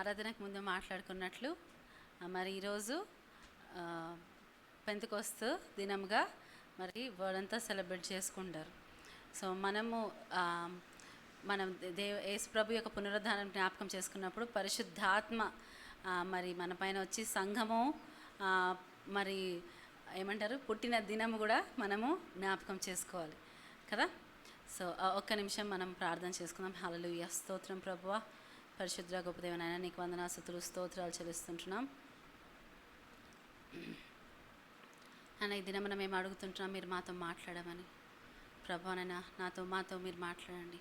ఆరాధనకు ముందు మాట్లాడుకున్నట్లు మరి ఈరోజు పెంతెకొస్తు దినముగా మరి వారంతా సెలబ్రేట్ చేసుకుంటారు. సో మనం యేసు ప్రభు యొక్క పునరుద్ధానం జ్ఞాపకం చేసుకున్నప్పుడు పరిశుద్ధాత్మ మరి మన పైన వచ్చి సంఘము మరి ఏమంటారు పుట్టిన దినము కూడా మనము జ్ఞాపకం చేసుకోవాలి కదా. సో ఒక్క నిమిషం మనం ప్రార్థన చేసుకుందాం. హల్లెలూయా. స్తోత్రం ప్రభువా, పరిశుద్ధ గొప్ప దేవనైనా నీకు వందనాస్తుతులు స్తోత్రాలు చెల్లిస్తుంటున్నాం. అన్న ఈ దినం మేము అడుగుతుంటున్నాం మీరు మాతో మాట్లాడమని. ప్రభువనైనా మాతో మీరు మాట్లాడండి.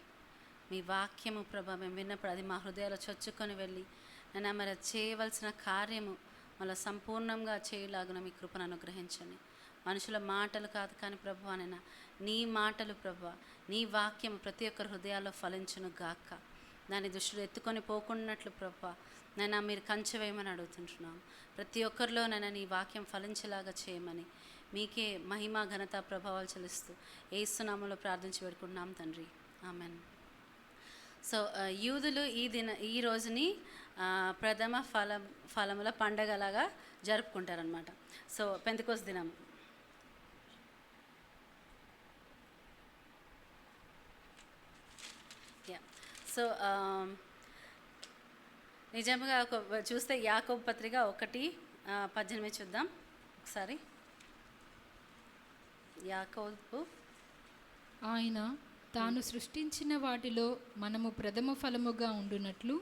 మీ వాక్యము ప్రభా మేము విన్నప్పుడు అది మా హృదయాలు చొచ్చుకొని వెళ్ళి నైనా మరి చేయవలసిన కార్యము మళ్ళీ సంపూర్ణంగా చేయలాగున మీ కృపను అనుగ్రహించండి. మనుషుల మాటలు కాదు కానీ ప్రభువనైనా నీ మాటలు ప్రభా, నీ వాక్యము ప్రతి ఒక్కరి హృదయాల్లో ఫలించును గాక. దాని దృష్టిలో ఎత్తుకొని పోకున్నట్లు ప్రభా నైనా మీరు కంచె వేయమని అడుగుతుంటున్నాం. ప్రతి ఒక్కరిలోనైనా నీ వాక్యం ఫలించేలాగా చేయమని మీకే మహిమ ఘనత ప్రభావాలు చెల్లిస్తూ యేసు నామములో ప్రార్థించి పెడుకుంటున్నాం తండ్రి, ఆమెన్. సో యూదులు ఈ రోజుని ప్రథమ ఫలముల పండగలాగా జరుపుకుంటారనమాట. సో పెంతెకొస్తు దినం సో నిజంగా చూస్తే యాకోబు పత్రిక 1:18 చూద్దాం ఒకసారి. యాకోబు ఆయన తాను సృష్టించిన వాటిలో మనము ప్రథమ ఫలముగా ఉండునట్లు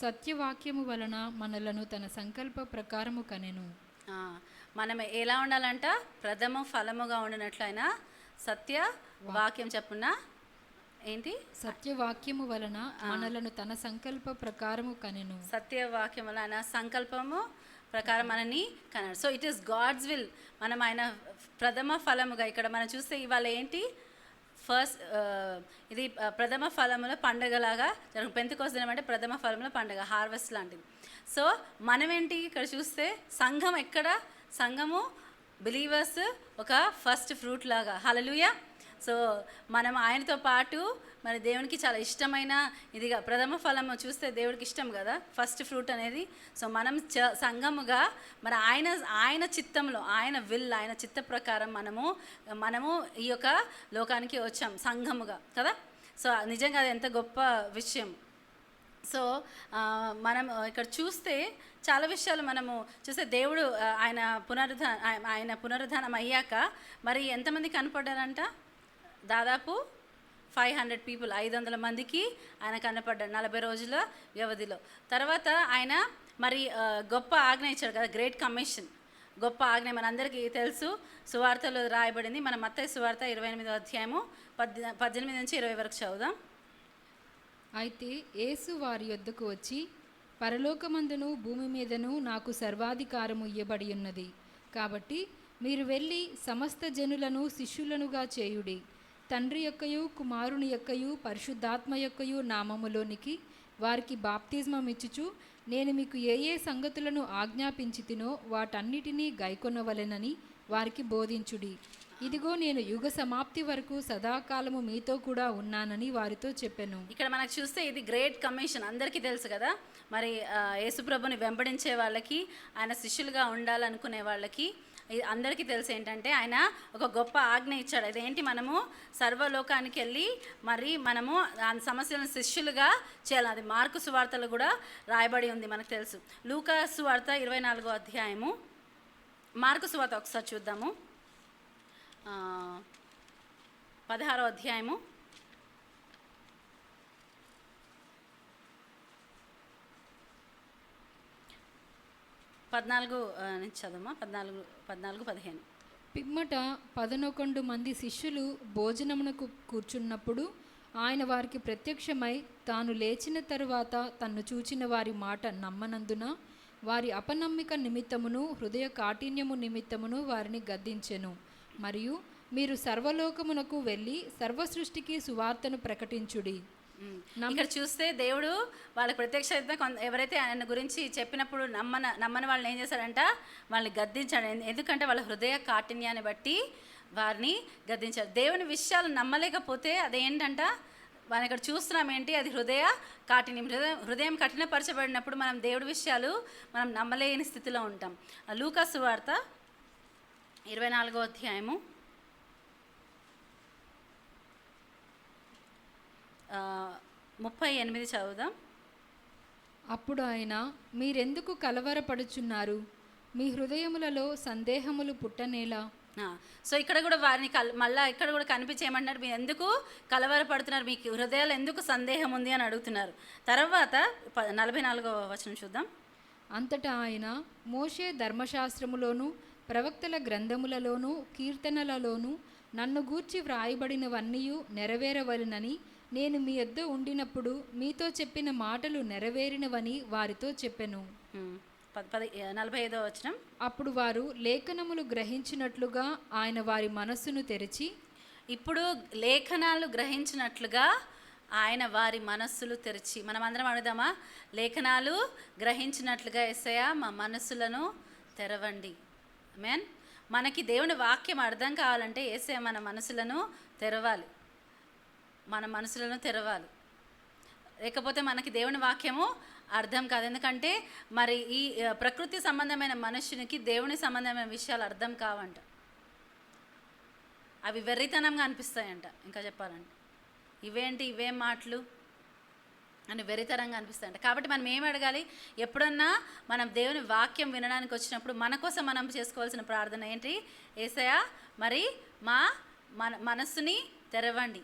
సత్యవాక్యము వలన మనలను తన సంకల్ప ప్రకారము కనెను. మనం ఎలా ఉండాలంట? ప్రథమ ఫలముగా ఉండినట్లు ఆయన సత్య వాక్యం చెప్పున ఏంటి? సత్యవాక్యము వలన మనలను తన సంకల్ప ప్రకారము కనెను. సత్యవాక్యం వలన ఆయన సంకల్పము ప్రకారం మనని కనడు. So it is God's will. మనం ఆయన ప్రథమ ఫలముగా ఇక్కడ మనం చూస్తే ఇవాళ ఏంటి ఇది ప్రథమ ఫలముల పండగలాగా జరుగుతుంది. పెంతెకొస్తు దినం అంటే ప్రథమ ఫలముల పండగ, హార్వెస్ట్ లాంటిది. సో మనమేంటి ఇక్కడ చూస్తే సంఘం సంఘము బిలీవర్స్ ఒక ఫస్ట్ ఫ్రూట్ లాగా. హల్లెలూయా. సో మనం ఆయనతో పాటు మరి దేవునికి చాలా ఇష్టమైన ఇదిగా ప్రథమ ఫలము చూస్తే దేవుడికి ఇష్టం కదా ఫస్ట్ ఫ్రూట్ అనేది. సో మనం సంఘముగా మరి ఆయన చిత్తంలో ఆయన చిత్త ప్రకారం మనము ఈ యొక్క లోకానికి వచ్చాం సంఘముగా కదా. సో నిజంగా అది ఎంత గొప్ప విషయం. సో మనం ఇక్కడ చూస్తే చాలా విషయాలు మనము చూస్తే దేవుడు ఆయన పునరుద్ధానం అయ్యాక మరి ఎంతమంది కనపడ్డారంట? దాదాపు 500 పీపుల్, 500 మందికి ఆయన కనపడ్డాడు 40 రోజుల వ్యవధిలో. తర్వాత ఆయన మరి గొప్ప ఆజ్ఞ ఇచ్చాడు కదా, గ్రేట్ కమిషన్. గొప్ప ఆజ్ఞ మనందరికీ తెలుసు, సువార్తలో రాయబడింది. మన మత్తయి సువార్త 28వ అధ్యాయము 18 నుంచి 20 వరకు చదువుదాం. అయితే యేసు వారి యొద్దకు వచ్చి, పరలోకమందును భూమి మీదను నాకు సర్వాధికారము ఇయ్యబడి ఉన్నది, కాబట్టి మీరు వెళ్ళి సమస్త జనులను శిష్యులనుగా చేయుడి, తండ్రి యొక్కయు కుమారుని యొక్కయు పరిశుద్ధాత్మ యొక్కయు నామములోనికి వారికి బాప్తిజమం ఇచ్చుచు నేను మీకు ఏ సంగతులను ఆజ్ఞాపించితినో వాటన్నిటినీ గైకొనవలెనని వారికి బోధించుడి. ఇదిగో నేను యుగ సమాప్తి వరకు సదాకాలము మీతో కూడా ఉన్నానని వారితో చెప్పాను. ఇక్కడ మనకు చూస్తే ఇది గ్రేట్ కమిషన్, అందరికీ తెలుసు కదా. మరి యేసుప్రభుని వెంబడించే వాళ్ళకి, ఆయన శిష్యులుగా ఉండాలనుకునే వాళ్ళకి అందరికీ తెలుసు ఏంటంటే ఆయన ఒక గొప్ప ఆజ్ఞ ఇచ్చాడు. అదేంటి? మనము సర్వలోకానికి వెళ్ళి మరి మనము ఆ సమస్యలను శిష్యులుగా చేయాలి. అది మార్కు సువార్తలు కూడా రాయబడి ఉంది, మనకు తెలుసు. లూకా సువార్త 24వ అధ్యాయము, మార్కు సువార్త ఒకసారి చూద్దాము. 16వ అధ్యాయము 14 నుంచి చదవమా. 14-15. పిమ్మట 11 మంది శిష్యులు భోజనమునకు కూర్చున్నప్పుడు ఆయన వారికి ప్రత్యక్షమై తాను లేచిన తరువాత తన్ను చూచిన వారి మాట నమ్మనందున వారి అపనమ్మిక నిమిత్తమును హృదయ కాఠిన్యము నిమిత్తమును వారిని గద్దించెను. మరియు మీరు సర్వలోకమునకు వెళ్ళి సర్వ సృష్టికి సువార్తను ప్రకటించుడి. ఇక్కడ చూస్తే దేవుడు వాళ్ళకి ప్రత్యక్షత ఎవరైతే ఆయన గురించి చెప్పినప్పుడు నమ్మని వాళ్ళని ఏం చేశాడంట? వాళ్ళని గద్దించాడు. ఎందుకంటే వాళ్ళ హృదయ కాఠిన్యాన్ని బట్టి వారిని గద్దించాడు. దేవుని విషయాలు నమ్మలేకపోతే అదేంటంట? మనం ఇక్కడ చూస్తున్నాం ఏంటి, అది కాఠిన్యం. హృదయం కఠినపరచబడినప్పుడు మనం దేవుడి విషయాలు మనం నమ్మలేని స్థితిలో ఉంటాం. లూకా సువార్త 24వ అధ్యాయము 38 చదువుదాం. అప్పుడు ఆయన, మీరెందుకు కలవరపడుచున్నారు? మీ హృదయములలో సందేహములు పుట్టనేలా? సో ఇక్కడ కూడా వారిని మళ్ళీ ఇక్కడ కూడా కనిపించేయమంటున్నారు, మీరు ఎందుకు కలవరపడుతున్నారు, మీకు హృదయాలు ఎందుకు సందేహం ఉంది అని అడుగుతున్నారు. తర్వాత 44వ వచనం చూద్దాం. అంతటా ఆయన, మోషే ధర్మశాస్త్రములోను ప్రవక్తల గ్రంథములలోను కీర్తనలలోను నన్ను గూర్చి వ్రాయబడినవన్నీ నెరవేరవలెనని నేను మీ యొద్ద ఉండినప్పుడు మీతో చెప్పిన మాటలు నెరవేరినవని వారితో చెప్పెను. 45వ వచనం. అప్పుడు వారు లేఖనములు గ్రహించినట్లుగా ఆయన వారి మనస్సును తెరిచి, ఇప్పుడు లేఖనాలు గ్రహించినట్లుగా ఆయన వారి మనస్సులు తెరిచి, మనం అందరం అడుగుదామా? లేఖనాలు గ్రహించినట్లుగా యేసయ్య మా మనస్సులను తెరవండి. ఆమేన్. మనకి దేవుని వాక్యం అర్థం కావాలంటే యేసయ్య మన మనసులను తెరవాలి, మన మనసులను తెరవాలి. లేకపోతే మనకి దేవుని వాక్యము అర్థం కాదు. ఎందుకంటే మరి ఈ ప్రకృతి సంబంధమైన మనుషునికి దేవుని సంబంధమైన విషయాలు అర్థం కావంట. అవి వెర్రితనంగా అనిపిస్తాయంట. ఇంకా చెప్పాలంటే ఇవేం మాటలు అని వెర్రితనంగా అనిపిస్తాయంట. కాబట్టి మనం ఏం అడగాలి? ఎప్పుడన్నా మనం దేవుని వాక్యం వినడానికి వచ్చినప్పుడు మన కోసం మనం చేసుకోవాల్సిన ప్రార్థన ఏంటి? యేసయ్య మరి మా మనస్సుని తెరవండి,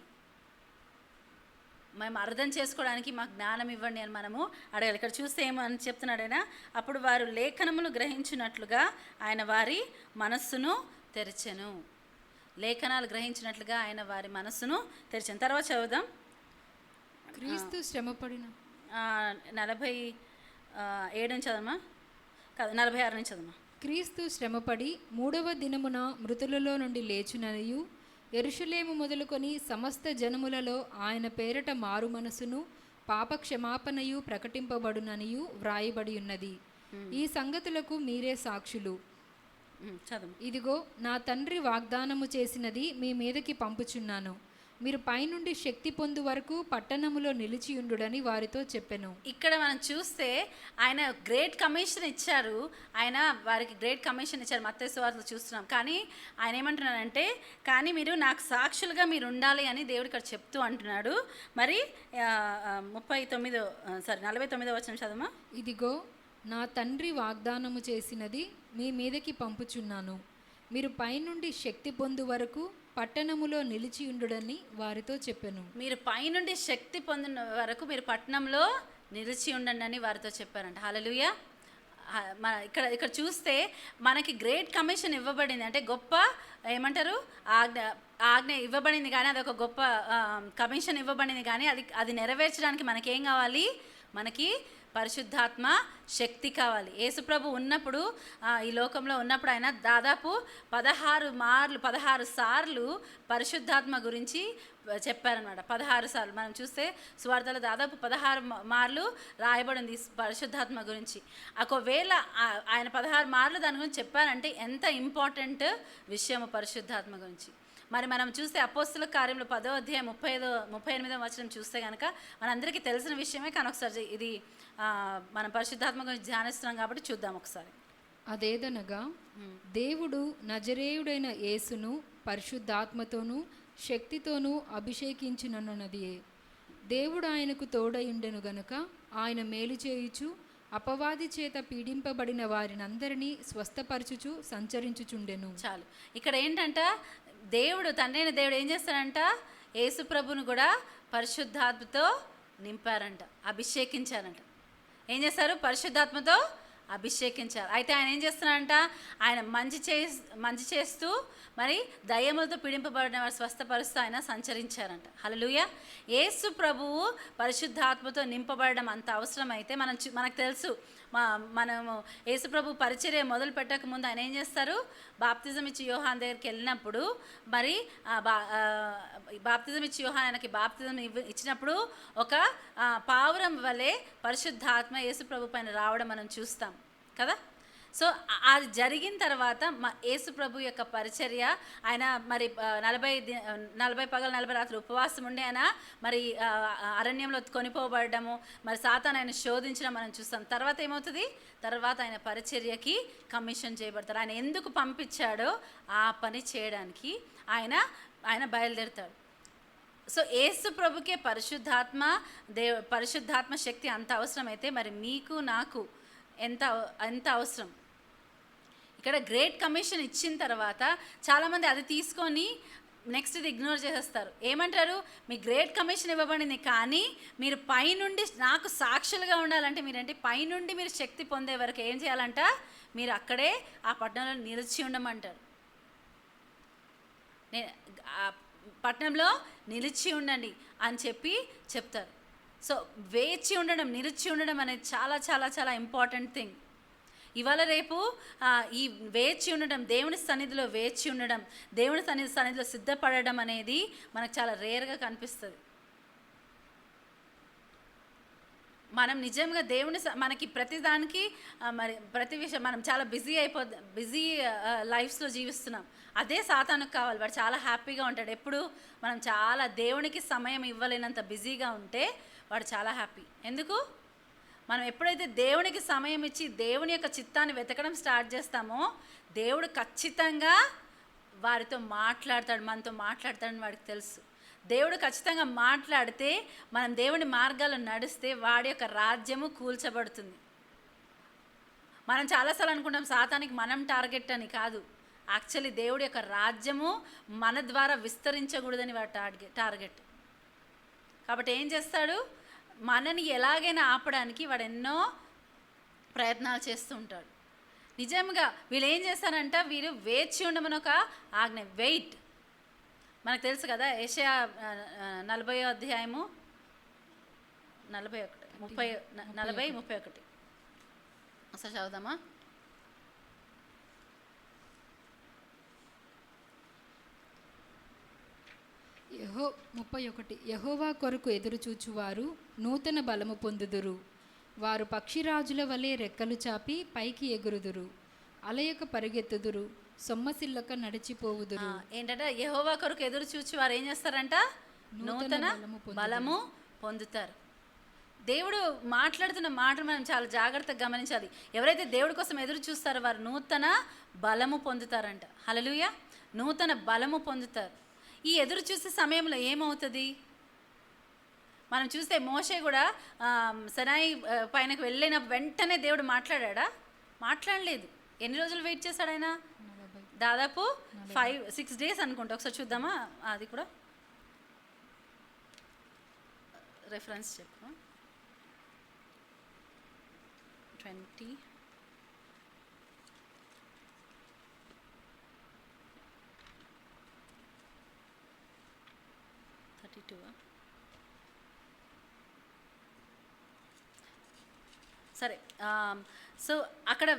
మేము అర్థం చేసుకోవడానికి మాకు జ్ఞానం ఇవ్వండి అని మనము అడగాలి. ఇక్కడ చూస్తే ఏమని చెప్తున్నాడైనా, అప్పుడు వారు లేఖనములు గ్రహించినట్లుగా ఆయన వారి మనస్సును తెరిచెను. లేఖనాలు గ్రహించినట్లుగా ఆయన వారి మనస్సును తెరిచాను. తర్వాత చదువుదాం. క్రీస్తు శ్రమపడిన 47 చదవమా? కాదు, 46 నుంచి చదవమా. క్రీస్తు శ్రమపడి 3వ దినమున మృతులలో నుండి లేచుననియు యెరూషలేము మొదలుకొని సమస్త జనములలో ఆయన పేరట మారు మనసును పాపక్షమాపణయు ప్రకటింపబడుననియు వ్రాయబడి ఉన్నది. ఈ సంగతులకు మీరే సాక్షులు. ఇదిగో నా తండ్రి వాగ్దానము చేసినది మీ మీదకి పంపుచున్నాను. మీరు పైనుండి శక్తి పొందు వరకు పట్టణములో నిలిచియుండుడని వారితో చెప్పెను. ఇక్కడ మనం చూస్తే ఆయన గ్రేట్ కమిషన్ ఇచ్చారు. ఆయన వారికి గ్రేట్ కమిషన్ ఇచ్చారు. మత్తయి సువార్తలో చూస్తున్నాం. కానీ ఆయన ఏమంటున్నాడంటే, కానీ మీరు నాకు సాక్షులుగా మీరు ఉండాలి అని దేవుడు ఇక్కడ చెప్తూ అంటున్నాడు. మరి 49వ వచనం చదవమా. ఇదిగో నా తండ్రి వాగ్దానము చేసినది మీ మీదకి పంపుచున్నాను. మీరు పైనుండి శక్తి పొందు వరకు పట్టణములో నిలిచియుండుడని వారితో చెప్పాను. మీరు పైనుండి శక్తి పొందిన వరకు మీరు పట్టణంలో నిలిచి ఉండండి అని వారితో చెప్పారంట. హల్లెలూయా. ఇక్కడ చూస్తే మనకి గ్రేట్ కమిషన్ ఇవ్వబడింది. అంటే గొప్ప ఏమంటారు ఆజ్ఞ ఇవ్వబడింది. కానీ అది ఒక గొప్ప కమిషన్ ఇవ్వబడింది. కానీ అది నెరవేర్చడానికి మనకేం కావాలి? మనకి పరిశుద్ధాత్మ శక్తి కావాలి. యేసుప్రభు ఉన్నప్పుడు ఈ లోకంలో ఉన్నప్పుడు ఆయన దాదాపు 16 సార్లు పరిశుద్ధాత్మ గురించి చెప్పారనమాట. 16 సార్లు మనం చూస్తే సువార్తలో దాదాపు 16 మార్లు రాయబడింది పరిశుద్ధాత్మ గురించి. ఒకవేళ ఆయన 16 మార్లు దాని గురించి చెప్పారంటే ఎంత ఇంపార్టెంట్ విషయము పరిశుద్ధాత్మ గురించి. మరి మనం చూస్తే అపోస్తల కార్యంలో 10వ అధ్యాయం 38వ వచనం చూస్తే కనుక మనందరికీ తెలిసిన విషయమే. కానీ ఒకసారి ఇది మనం పరిశుద్ధాత్మ గురించి ధ్యానిస్తున్నాం కాబట్టి చూద్దాం ఒకసారి. అదేదనగా దేవుడు నజరేయుడైన యేసును పరిశుద్ధాత్మతోనూ శక్తితోనూ అభిషేకించునన్నదియే. దేవుడు ఆయనకు తోడయుండెను గనుక ఆయన మేలు చేయుచు అపవాది చేత పీడింపబడిన వారినందరినీ స్వస్థపరచుచు సంచరించుచుండెను. చాలు. ఇక్కడ ఏంటంట, దేవుడు తండ్రి అయిన దేవుడు ఏం చేస్తాడంట, యేసు ప్రభును కూడా పరిశుద్ధాత్మతో నింపారంట, అభిషేకించారంట. ఏం చేస్తారు? పరిశుద్ధాత్మతో అభిషేకించారు. అయితే ఆయన ఏం చేస్తున్నారంట, ఆయన మంచి చేస్తూ మరి దయ్యములతో పీడింపబడిన వారు స్వస్థపరుస్తూ ఆయన సంచరించారంట. హల్లెలూయా. యేసు ప్రభువు పరిశుద్ధాత్మతో నింపబడడం అంత అవసరం. అయితే మనకు తెలుసు, మనము యేసు ప్రభు పరిచర్య మొదలు పెట్టక ముందు ఆయన ఏం చేస్తారు? బాప్తిజం ఇచ్చి యోహాన్ దగ్గరికి వెళ్ళినప్పుడు మరి బాప్తిజం ఇచ్చి యోహాన్ ఆయనకి బాప్తిజం ఇచ్చినప్పుడు ఒక పావురం వలె పరిశుద్ధాత్మ యేసు ప్రభు పైన రావడం మనం చూస్తాం కదా. సో అది జరిగిన తర్వాత యేసు ప్రభు యొక్క పరిచర్య, ఆయన మరి 40 పగలు 40 రాత్రులు ఉపవాసం ఉండి ఆయన మరి అరణ్యంలో కొనిపోబడము, మరి సాతాను ఆయన శోధించడం మనం చూస్తాం. తర్వాత ఏమవుతుంది? తర్వాత ఆయన పరిచర్యకి కమిషన్ చేయబడతారు. ఆయన ఎందుకు పంపించాడో ఆ పని చేయడానికి ఆయన బయలుదేరుతాడు. సో యేసు ప్రభుకే పరిశుద్ధాత్మ శక్తి అంత అవసరమైతే మరి మీకు నాకు ఎంత అవసరం. ఇక్కడ గ్రేట్ కమిషన్ ఇచ్చిన తర్వాత చాలామంది అది తీసుకొని నెక్స్ట్ ఇది ఇగ్నోర్ చేసేస్తారు. ఏమంటారు? మీ గ్రేట్ కమిషన్ ఇవ్వబడింది, కానీ మీరు పైనుండి నాకు సాక్షులుగా ఉండాలంటే మీరేంటి, పైనుండి మీరు శక్తి పొందే వరకు ఏం చేయాలంట? మీరు అక్కడే ఆ పట్టణంలో నిలిచి ఉండమంటారు. పట్టణంలో నిలిచి ఉండండి అని చెప్తారు. సో వేచి ఉండడం, నిలిచి ఉండడం అనేది చాలా చాలా చాలా ఇంపార్టెంట్ థింగ్. ఇవాళ రేపు ఈ వేచి ఉండడం, దేవుని సన్నిధిలో వేచి ఉండడం, దేవుని సన్నిధిలో సిద్ధపడడం అనేది మనకు చాలా రేర్గా కనిపిస్తుంది. మనం నిజంగా మనకి ప్రతిదానికి మరి ప్రతి విషయం మనం చాలా బిజీ లైఫ్స్లో జీవిస్తున్నాం. అదే సాతానుకు కావాలి. వాడు చాలా హ్యాపీగా ఉంటాడు. ఎప్పుడు మనం చాలా దేవునికి సమయం ఇవ్వలేనంత బిజీగా ఉంటే వాడు చాలా హ్యాపీ. ఎందుకు? మనం ఎప్పుడైతే దేవునికి సమయం ఇచ్చి దేవుని యొక్క చిత్తాన్ని వెతకడం స్టార్ట్ చేస్తామో దేవుడు ఖచ్చితంగా వారితో మాట్లాడతాడు, మనతో మాట్లాడతాడని వాడికి తెలుసు. దేవుడు ఖచ్చితంగా మాట్లాడితే మనం దేవుని మార్గాల్లో నడిస్తే వాడి యొక్క రాజ్యము కూల్చబడుతుంది. మనం చాలాసార్లు అనుకుంటాం సాతానికి మనం టార్గెట్ అని. కాదు, యాక్చువల్లీ దేవుడి యొక్క రాజ్యము మన ద్వారా విస్తరించకూడదని వాడి టార్గెట్. కాబట్టి ఏం చేస్తాడు? మనని ఎలాగైనా ఆపడానికి వాడు ఎన్నో ప్రయత్నాలు చేస్తూ ఉంటాడు. నిజంగా వీళ్ళు ఏం చేస్తారంట, వీరు వేచి ఉండమని ఒక ఆజ్ఞ, వెయిట్. మనకు తెలుసు కదా, యెషయా 40వ అధ్యాయము 40-31 అసలు చదువుదామా? యెహోవా కొరకు ఎదురుచూచువారు నూతన బలము పొందుదురు. వారు పక్షిరాజుల వలె రెక్కలు చాపి పైకి ఎగురుదురు. అలయక పరిగెత్తుదురు, సొమ్మసిల్లక నడిచిపోవుదురు. ఏంటంటే యెహోవా కొరకు ఎదురు చూచి వారు ఏం చేస్తారంట? నూతన బలము పొందుతారు. దేవుడు మాట్లాడుతున్న మాట మనం చాలా జాగ్రత్తగా గమనించాలి. ఎవరైతే దేవుడి కోసం ఎదురు చూస్తారో వారు నూతన బలము పొందుతారంట. హల్లెలూయా! నూతన బలము పొందుతారు. ఈ ఎదురు చూసే సమయంలో ఏమవుతుంది? మనం చూస్తే మోషే కూడా సనాయి పైనకు వెళ్ళిన వెంటనే దేవుడు మాట్లాడా? మాట్లాడలేదు. ఎన్ని రోజులు వెయిట్ చేశాడు ఆయన? దాదాపు 5-6 days అనుకుంటా. ఒకసారి చూద్దామా? అది కూడా రెఫరెన్స్ చెప్పు. 20 32. సరే, సో అక్కడ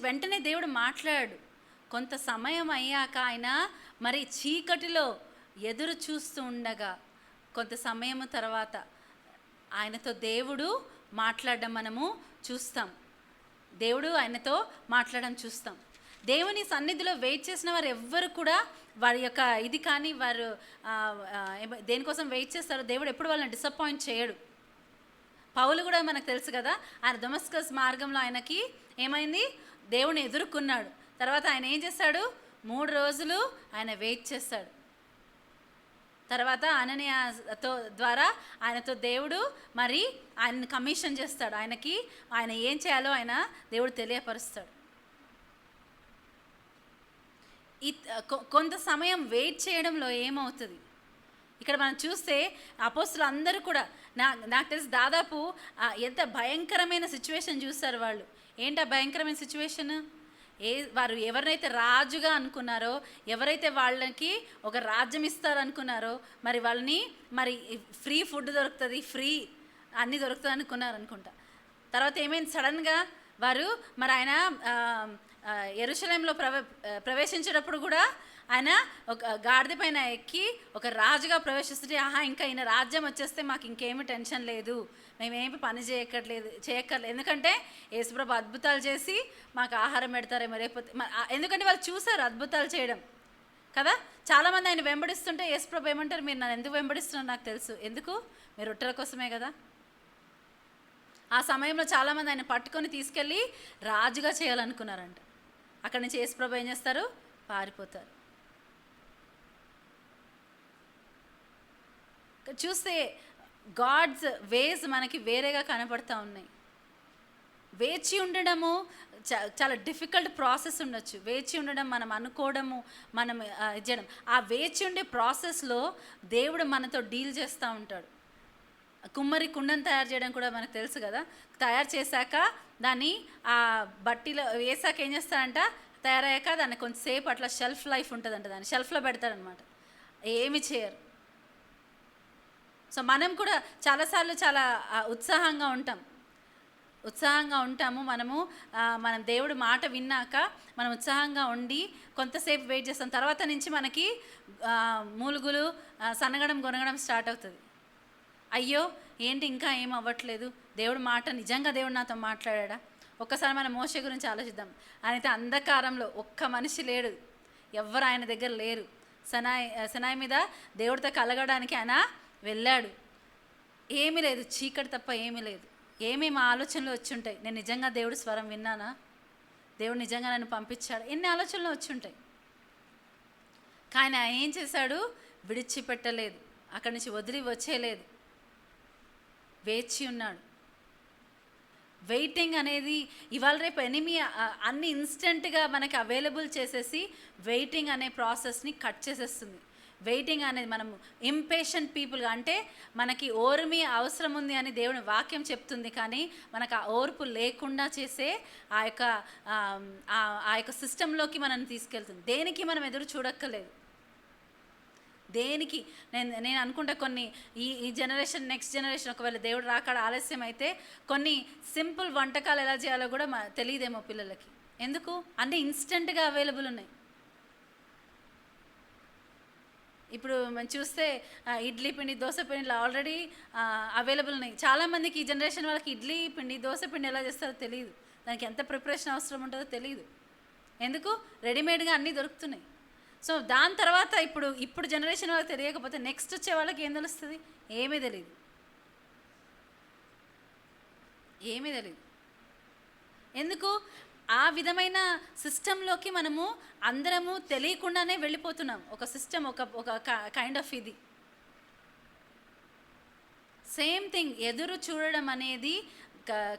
వెంటనే దేవుడు మాట్లాడాడు. కొంత సమయం అయ్యాక ఆయన మరి చీకటిలో ఎదురు చూస్తూ ఉండగా కొంత సమయం తర్వాత ఆయనతో దేవుడు మాట్లాడడం మనము చూస్తాం. దేవుడు ఆయనతో మాట్లాడడం చూస్తాం. దేవుని సన్నిధిలో వెయిట్ చేసిన వారు ఎవ్వరు కూడా వారి యొక్క ఇది కానీ వారు దేనికోసం వెయిట్ చేస్తారో దేవుడు ఎప్పుడు వాళ్ళని డిసప్పాయింట్ చేయడు. పౌలు కూడా మనకు తెలుసు కదా, ఆయన దమస్కస్ మార్గంలో ఆయనకి ఏమైంది? దేవుని ఎదుర్కొన్నాడు. తర్వాత ఆయన ఏం చేస్తాడు? 3 రోజులు ఆయన వెయిట్ చేస్తాడు. తర్వాత అననీయతో ద్వారా ఆయనతో దేవుడు మరి ఆయన్ని కమిషన్ చేస్తాడు. ఆయన ఏం చేయాలో దేవుడు తెలియపరుస్తాడు. కొంత సమయం వెయిట్ చేయడంలో ఏమవుతుంది? ఇక్కడ మనం చూస్తే అపోస్తులు అందరూ కూడా నాకు తెలిసి దాదాపు ఎంత భయంకరమైన సిచ్యువేషన్ చూస్తారు వాళ్ళు. ఏంటి ఆ భయంకరమైన సిచ్యువేషన్? వారు ఎవరినైతే రాజుగా అనుకున్నారో, ఎవరైతే వాళ్ళకి ఒక రాజ్యం ఇస్తారనుకున్నారో, మరి వాళ్ళని మరి ఫ్రీ ఫుడ్ దొరుకుతుంది, ఫ్రీ అన్నీ దొరుకుతుంది అనుకుంటా. తర్వాత ఏమైంది? సడన్గా వారు మరి ఆయన యెరూషలేంలో ప్రవేశించేటప్పుడు కూడా ఆయన ఒక గాడిద పైన ఎక్కి ఒక రాజుగా ప్రవేశిస్తుంటే, ఆహా ఇంకా ఈయన రాజ్యం వచ్చేస్తే మాకు ఇంకేమీ టెన్షన్ లేదు, మేమేమి పని చేయక్కర్లేదు, ఎందుకంటే యేసుప్రభు అద్భుతాలు చేసి మాకు ఆహారం పెడతారేమో రేపు. ఎందుకంటే వాళ్ళు చూసారు అద్భుతాలు చేయడం కదా. చాలామంది ఆయన వెంబడిస్తుంటే యేసుప్రభు ఏమంటారు, మీరు నన్ను ఎందుకు వెంబడిస్తున్నారు నాకు తెలుసు, ఎందుకు, మీరు రొట్టెల కోసమే కదా. ఆ సమయంలో చాలామంది ఆయన పట్టుకొని తీసుకెళ్ళి రాజుగా చేయాలనుకున్నారంట. అక్కడి నుంచి యేసుప్రభు ఏం చేస్తారు, పారిపోతారు. చూస్తే గాడ్స్ వేస్ మనకి వేరేగా కనపడతా ఉన్నాయి. వేచి ఉండడము చాలా డిఫికల్ట్ ప్రాసెస్ ఉండొచ్చు. వేచి ఉండడం, మనం అనుకోవడము, మనం చేయడం, ఆ వేచి ఉండే ప్రాసెస్లో దేవుడు మనతో డీల్ చేస్తూ ఉంటాడు. కుమ్మరి కుండను తయారు చేయడం కూడా మనకు తెలుసు కదా. తయారు చేశాక దాన్ని ఆ బట్టిలో వేసాక ఏం చేస్తారంట, తయారయ్యాక దాన్ని కొంచెంసేపు అట్లా షెల్ఫ్ లైఫ్ ఉంటుందంట, దాన్ని షెల్ఫ్లో పెడతారనమాట, ఏమి చేయరు. సో మనం కూడా చాలాసార్లు చాలా ఉత్సాహంగా ఉంటాము. మనం దేవుడు మాట విన్నాక మనం ఉత్సాహంగా ఉండి కొంతసేపు వెయిట్ చేస్తాం. తర్వాత నుంచి మనకి మూలుగులు, సన్నగడం గొనగడం స్టార్ట్ అవుతుంది. అయ్యో ఏంటి ఇంకా ఏం అవ్వట్లేదు, నిజంగా దేవుడు నాతో మాట్లాడా. ఒక్కసారి మన మోషే గురించి ఆలోచిద్దాం. ఆయనైతే అంధకారంలో ఒక్క మనిషి లేడు, ఎవ్వరు ఆయన దగ్గర లేరు. సనాయి మీద దేవుడితో కలగడానికి ఆయన వెళ్ళాడు. ఏమీ లేదు, చీకటి తప్ప ఏమీ లేదు. ఏమేమి ఆలోచనలు వచ్చి ఉంటాయి, నేను నిజంగా దేవుడు స్వరం విన్నానా, దేవుడు నిజంగా నన్ను పంపించాడు, ఎన్ని ఆలోచనలు వచ్చి ఉంటాయి. కానీ ఆయన ఏం చేశాడు, విడిచిపెట్టలేదు, అక్కడి నుంచి వదిలి వచ్చేయలేదు, వేచి ఉన్నాడు. వెయిటింగ్ అనేది ఇవాళ రేపు ఎనిమి అన్ని ఇన్స్టెంట్గా మనకి అవైలబుల్ చేసేసి వెయిటింగ్ అనే ప్రాసెస్ని కట్ చేసేస్తుంది. వెయిటింగ్ అనేది మనము ఇంపేషెంట్ పీపుల్గా, అంటే మనకి ఓర్మి అవసరం ఉంది అని దేవుని వాక్యం చెప్తుంది, కానీ మనకు ఆ ఓర్పు లేకుండా చేసే ఆ యొక్క సిస్టంలోకి మనల్ని తీసుకెళ్తుంది. దేనికి మనం ఎదురు చూడక్కర్లేదు. దేనికి నేను అనుకుంటా కొన్ని ఈ జనరేషన్, నెక్స్ట్ జనరేషన్ ఒకవేళ దేవుడు రాకడ ఆలస్యం అయితే కొన్ని సింపుల్ వంటకాలు ఎలా చేయాలో కూడా తెలియదేమో పిల్లలకి. ఎందుకు, అన్నీ ఇన్స్టెంట్గా అవైలబుల్ ఉన్నాయి. ఇప్పుడు మనం చూస్తే ఇడ్లీ పిండి, దోశ పిండి ఆల్రెడీ అవైలబుల్ ఉన్నాయి. చాలామందికి ఈ జనరేషన్ వాళ్ళకి ఇడ్లీ పిండి, దోశ పిండి ఎలా చేస్తారో తెలియదు, దానికి ఎంత ప్రిపరేషన్ అవసరం ఉంటుందో తెలియదు. ఎందుకు, రెడీమేడ్గా అన్నీ దొరుకుతున్నాయి. సో దాని తర్వాత ఇప్పుడు జనరేషన్ వాళ్ళకి తెలియకపోతే నెక్స్ట్ వచ్చే వాళ్ళకి ఏం తెలుస్తుంది, ఏమీ తెలియదు. ఎందుకు, ఆ విధమైన సిస్టంలోకి మనము అందరము తెలియకుండానే వెళ్ళిపోతున్నాం. ఒక సిస్టమ్, ఒక కైండ్ ఆఫ్ ఇది సేమ్ థింగ్. ఎదురు చూడడం అనేది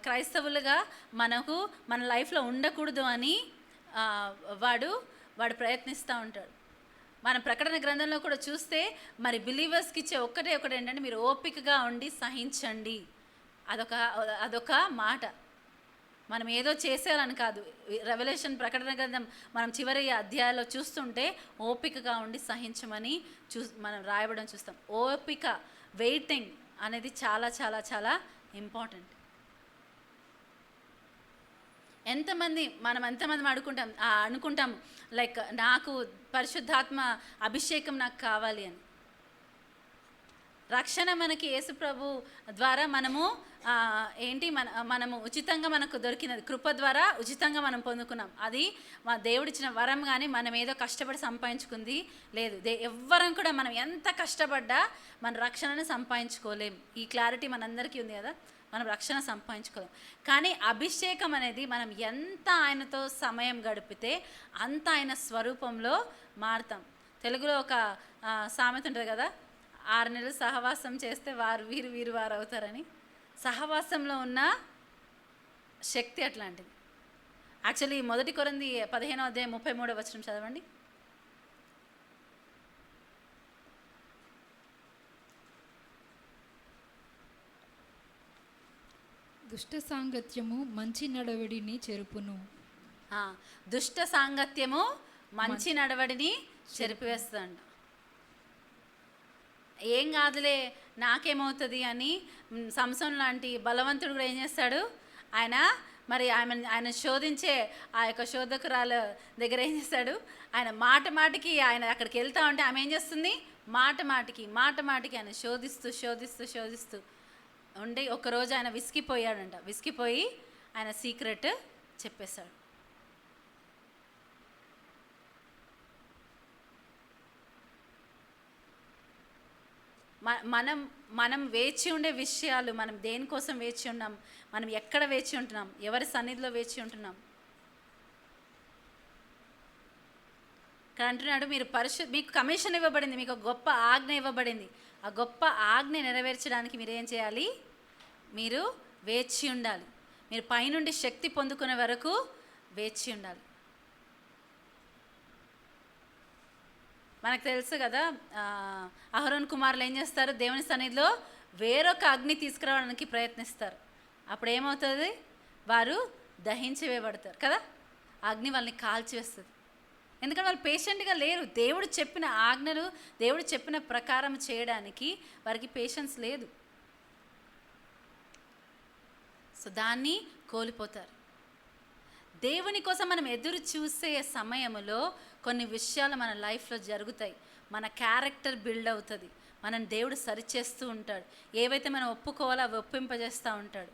క్రైస్తవులుగా మన లైఫ్లో ఉండకూడదు అని వాడు ప్రయత్నిస్తూ ఉంటాడు. మన ప్రకటన గ్రంథంలో కూడా చూస్తే మరి బిలీవర్స్కి ఇచ్చే ఒకటి ఏంటంటే, మీరు ఓపికగా ఉండి సహించండి. అదొక మాట. మనం ఏదో చేసేయాలని కాదు. రెవల్యూషన్ ప్రకటన గ్రంథం మనం చివరి అధ్యాయాల్లో చూస్తుంటే ఓపికగా ఉండి సహించమని మనం రాయబడం చూస్తాం. ఓపిక, వెయిటింగ్ అనేది చాలా చాలా చాలా ఇంపార్టెంట్. మనం ఎంతమంది అనుకుంటాం లైక్ నాకు పరిశుద్ధాత్మ అభిషేకం నాకు కావాలి అని. రక్షణ మనకి యేసుప్రభు ద్వారా మనము ఉచితంగా మనకు దొరికినది, కృప ద్వారా ఉచితంగా మనం పొందుకున్నాం. అది మా దేవుడిచ్చిన వరం, కానీ మనం ఏదో కష్టపడి సంపాదించుకుంది లేదు. ఎవ్వరం కూడా మనం ఎంత కష్టపడ్డా మన రక్షణను సంపాదించుకోలేం. ఈ క్లారిటీ మనందరికీ ఉంది కదా, మనం రక్షణ సంపాదించుకోలేం. కానీ అభిషేకం అనేది మనం ఎంత ఆయనతో సమయం గడిపితే అంత ఆయన స్వరూపంలో మారుతాం. తెలుగులో ఒక సామెత ఉంటుంది కదా, 6 నెలలు సహవాసం చేస్తే వీరు వారు అవుతారని. సహవాసంలో ఉన్న శక్తి అట్లాంటిది. యాక్చువల్లీ 1 కొరింథీ 15వ అధ్యాయం 33వ వచనం చదవండి. దుష్ట సాంగత్యము మంచి నడవడిని చెరుపును. దుష్ట సాంగత్యము మంచి నడవడిని చెరిపివేస్తుందంట. ఏం కాదులే నాకేమవుతుంది అని సంసోన్ లాంటి బలవంతుడు కూడా ఏం చేస్తాడు, ఆయన మరి ఆయన శోధించే ఆ యొక్క శోధకురాలు దగ్గర ఏం చేస్తాడు, ఆయన మాట మాటికి ఆయన అక్కడికి వెళ్తా ఉంటే ఆమె ఏం చేస్తుంది, మాట మాటికి ఆయన శోధిస్తూ ఉండి ఒకరోజు ఆయన విసిగిపోయాడంట. విసిగిపోయి ఆయన సీక్రెట్ చెప్పేశాడు. మనం వేచి ఉండే విషయాలు, మనం దేనికోసం వేచి ఉన్నాం, మనం ఎక్కడ వేచి ఉంటున్నాం, ఎవరి సన్నిధిలో వేచి ఉంటున్నాం. ఇక్కడ అంటున్నాడు, మీకు కమిషన్ ఇవ్వబడింది, మీకు గొప్ప ఆజ్ఞ ఇవ్వబడింది. ఆ గొప్ప ఆజ్ఞ నెరవేర్చడానికి మీరు ఏం చేయాలి, మీరు వేచి ఉండాలి. మీరు పైనుండి శక్తి పొందుకునే వరకు వేచి ఉండాలి. మనకు తెలుసు కదా, అహరోన్ కుమారులు ఏం చేస్తారు, దేవుని సన్నిధిలో వేరొక అగ్ని తీసుకురావడానికి ప్రయత్నిస్తారు. అప్పుడు ఏమవుతుంది, వారు దహించి వేయబడతారు కదా, అగ్ని వాళ్ళని కాల్చివేస్తుంది. ఎందుకంటే వాళ్ళు పేషెంట్గా లేరు. దేవుడు చెప్పిన ఆజ్ఞలు, దేవుడు చెప్పిన ప్రకారం చేయడానికి వారికి పేషెన్స్ లేదు. సో దాన్ని కోల్పోతారు. దేవుని కోసం మనం ఎదురు చూసే సమయంలో కొన్ని విషయాలు మన లైఫ్లో జరుగుతాయి. మన క్యారెక్టర్ బిల్డ్ అవుతుంది. మనం దేవుడు సరిచేస్తూ ఉంటాడు. ఏవైతే మనం ఒప్పుకోవాలో అవి ఒప్పింపజేస్తూ ఉంటాడు.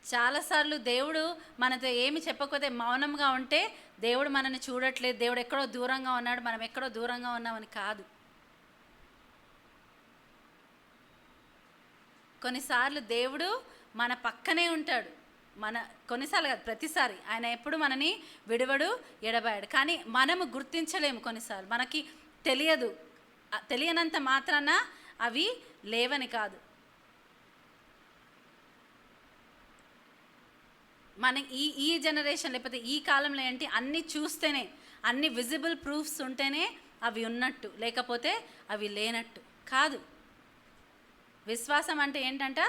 చాలాసార్లు దేవుడు మనతో ఏమి చెప్పకపోతే మౌనంగా ఉంటే దేవుడు మనల్ని చూడట్లేదు, దేవుడు ఎక్కడో దూరంగా ఉన్నాడు, మనం ఎక్కడో దూరంగా ఉన్నామని కాదు. కొన్నిసార్లు దేవుడు మన పక్కనే ఉంటాడు. కొన్నిసార్లు కాదు, ప్రతిసారి ఆయన ఎప్పుడు మనని విడవడు, ఎడబాయడు. కానీ మనము గుర్తించలేము. కొన్నిసార్లు మనకి తెలియనంత మాత్రాన అవి లేవని కాదు. మన ఈ జనరేషన్, లేకపోతే ఈ కాలంలో ఏంటి, అన్నీ చూస్తేనే, అన్ని విజిబుల్ ప్రూఫ్స్ ఉంటేనే అవి ఉన్నట్టు, లేకపోతే అవి లేనట్టు కాదు. విశ్వాసం అంటే ఏంటంట,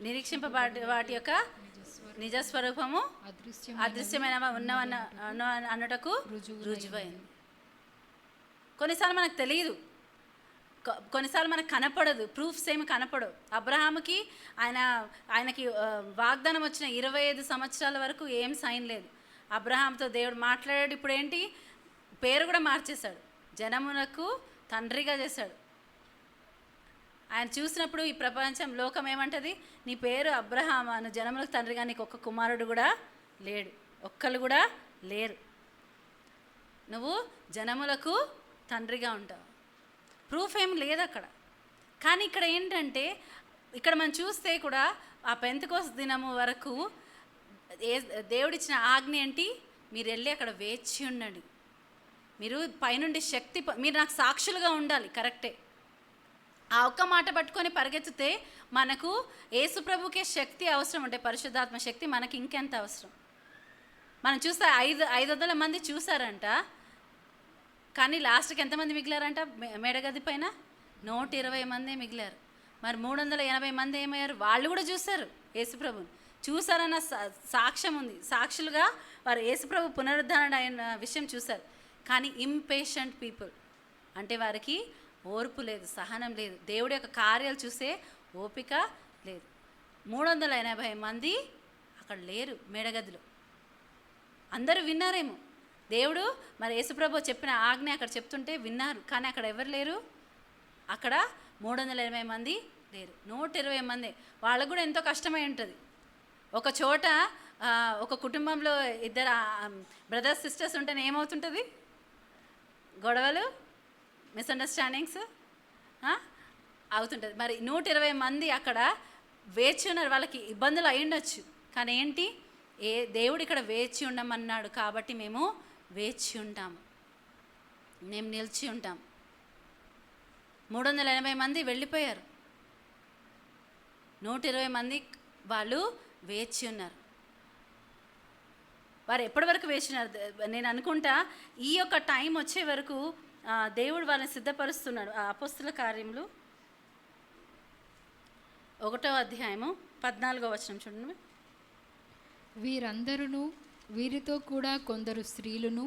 నిరీక్షింపబడే వాటి యొక్క నిజస్వరూపము అదృశ్యమైన అన్నటకు రుజువైంది. కొన్నిసార్లు మనకు తెలియదు, కొన్నిసార్లు మనకు కనపడదు, ప్రూఫ్స్ ఏమి కనపడవు. అబ్రహాముకి ఆయనకి వాగ్దానం వచ్చిన 25 సంవత్సరాల వరకు ఏం సైన్ లేదు. అబ్రహాంతో దేవుడు మాట్లాడాడు. ఇప్పుడు ఏంటి, పేరు కూడా మార్చేశాడు, జనమునకు తండ్రిగా చేశాడు. ఆయన చూసినప్పుడు ఈ ప్రపంచం, లోకం ఏమంటది, నీ పేరు అబ్రహాము, నువ్వు జనములకు తండ్రిగా, నీకు ఒక్క కుమారుడు కూడా లేడు, ఒక్కళ్ళు కూడా లేరు, నువ్వు జనములకు తండ్రిగా ఉంటావు. ప్రూఫ్ ఏం లేదు అక్కడ. కానీ ఇక్కడ ఏంటంటే, ఇక్కడ మనం చూస్తే కూడా ఆ పెంతెకోస్తు దినము వరకు దేవుడిచ్చిన ఆజ్ఞ ఏంటి, మీరు వెళ్ళి అక్కడ వేచి ఉండండి, మీరు పైనుండి శక్తి, మీరు నాకు సాక్షులుగా ఉండాలి. కరెక్టే. ఆ ఒక్క మాట పట్టుకొని పరిగెత్తితే మనకు యేసుప్రభుకే శక్తి అవసరం ఉంటే, పరిశుద్ధాత్మ శక్తి మనకి ఇంకెంత అవసరం. మనం చూస్తే 500 మంది చూసారంట, కానీ లాస్ట్కి ఎంతమంది మిగిలారంట, మేడగది పైన 120 మందే మిగిలారు. మరి 380 మంది ఏమయ్యారు, వాళ్ళు కూడా చూశారు, యేసుప్రభుని చూసారన్న సాక్ష్యం ఉంది, సాక్షులుగా వారు యేసుప్రభు పునరుద్ధరణ అయిన విషయం చూశారు. కానీ ఇంపేషెంట్ పీపుల్ అంటే వారికి ఓర్పు లేదు, సహనం లేదు, దేవుడి యొక్క కార్యాలు చూసే ఓపిక లేదు. 380 మంది అక్కడ లేరు మేడగదిలో. అందరూ విన్నారేమో, దేవుడు మరి యేసుప్రభు చెప్పిన ఆజ్ఞ అక్కడ చెప్తుంటే విన్నారు, కానీ అక్కడ ఎవరు లేరు. అక్కడ 380 మంది లేరు, 120 మంది. వాళ్ళకు కూడా ఎంతో కష్టమై ఉంటుంది. ఒక చోట ఒక కుటుంబంలో ఇద్దరు బ్రదర్స్ సిస్టర్స్ ఉంటేనే ఏమవుతుంటుంది, గొడవలు, మిస్అండర్స్టాండింగ్స్ అవుతుంటుంది. మరి 120 మంది అక్కడ వేచి ఉన్నారు. వాళ్ళకి ఇబ్బందులు అయి ఉండొచ్చు, కానీ ఏంటి, దేవుడు ఇక్కడ వేచి ఉండమన్నాడు కాబట్టి మేము వేచి ఉంటాము, మేము నిలిచి ఉంటాం. 380 మంది వెళ్ళిపోయారు, 120 మంది వాళ్ళు వేచి ఉన్నారు. వారు ఎప్పటి వరకు వేచి ఉన్నారు, నేను అనుకుంటా ఈ యొక్క టైం వచ్చే వరకు దేవుడు వాళ్ళని సిద్ధపరుస్తున్నాడు. అపోస్తుల కార్యములు 1వ అధ్యాయము 14వ వచనం చూడండి. వీరందరూ, వీరితో కూడా కొందరు స్త్రీలను,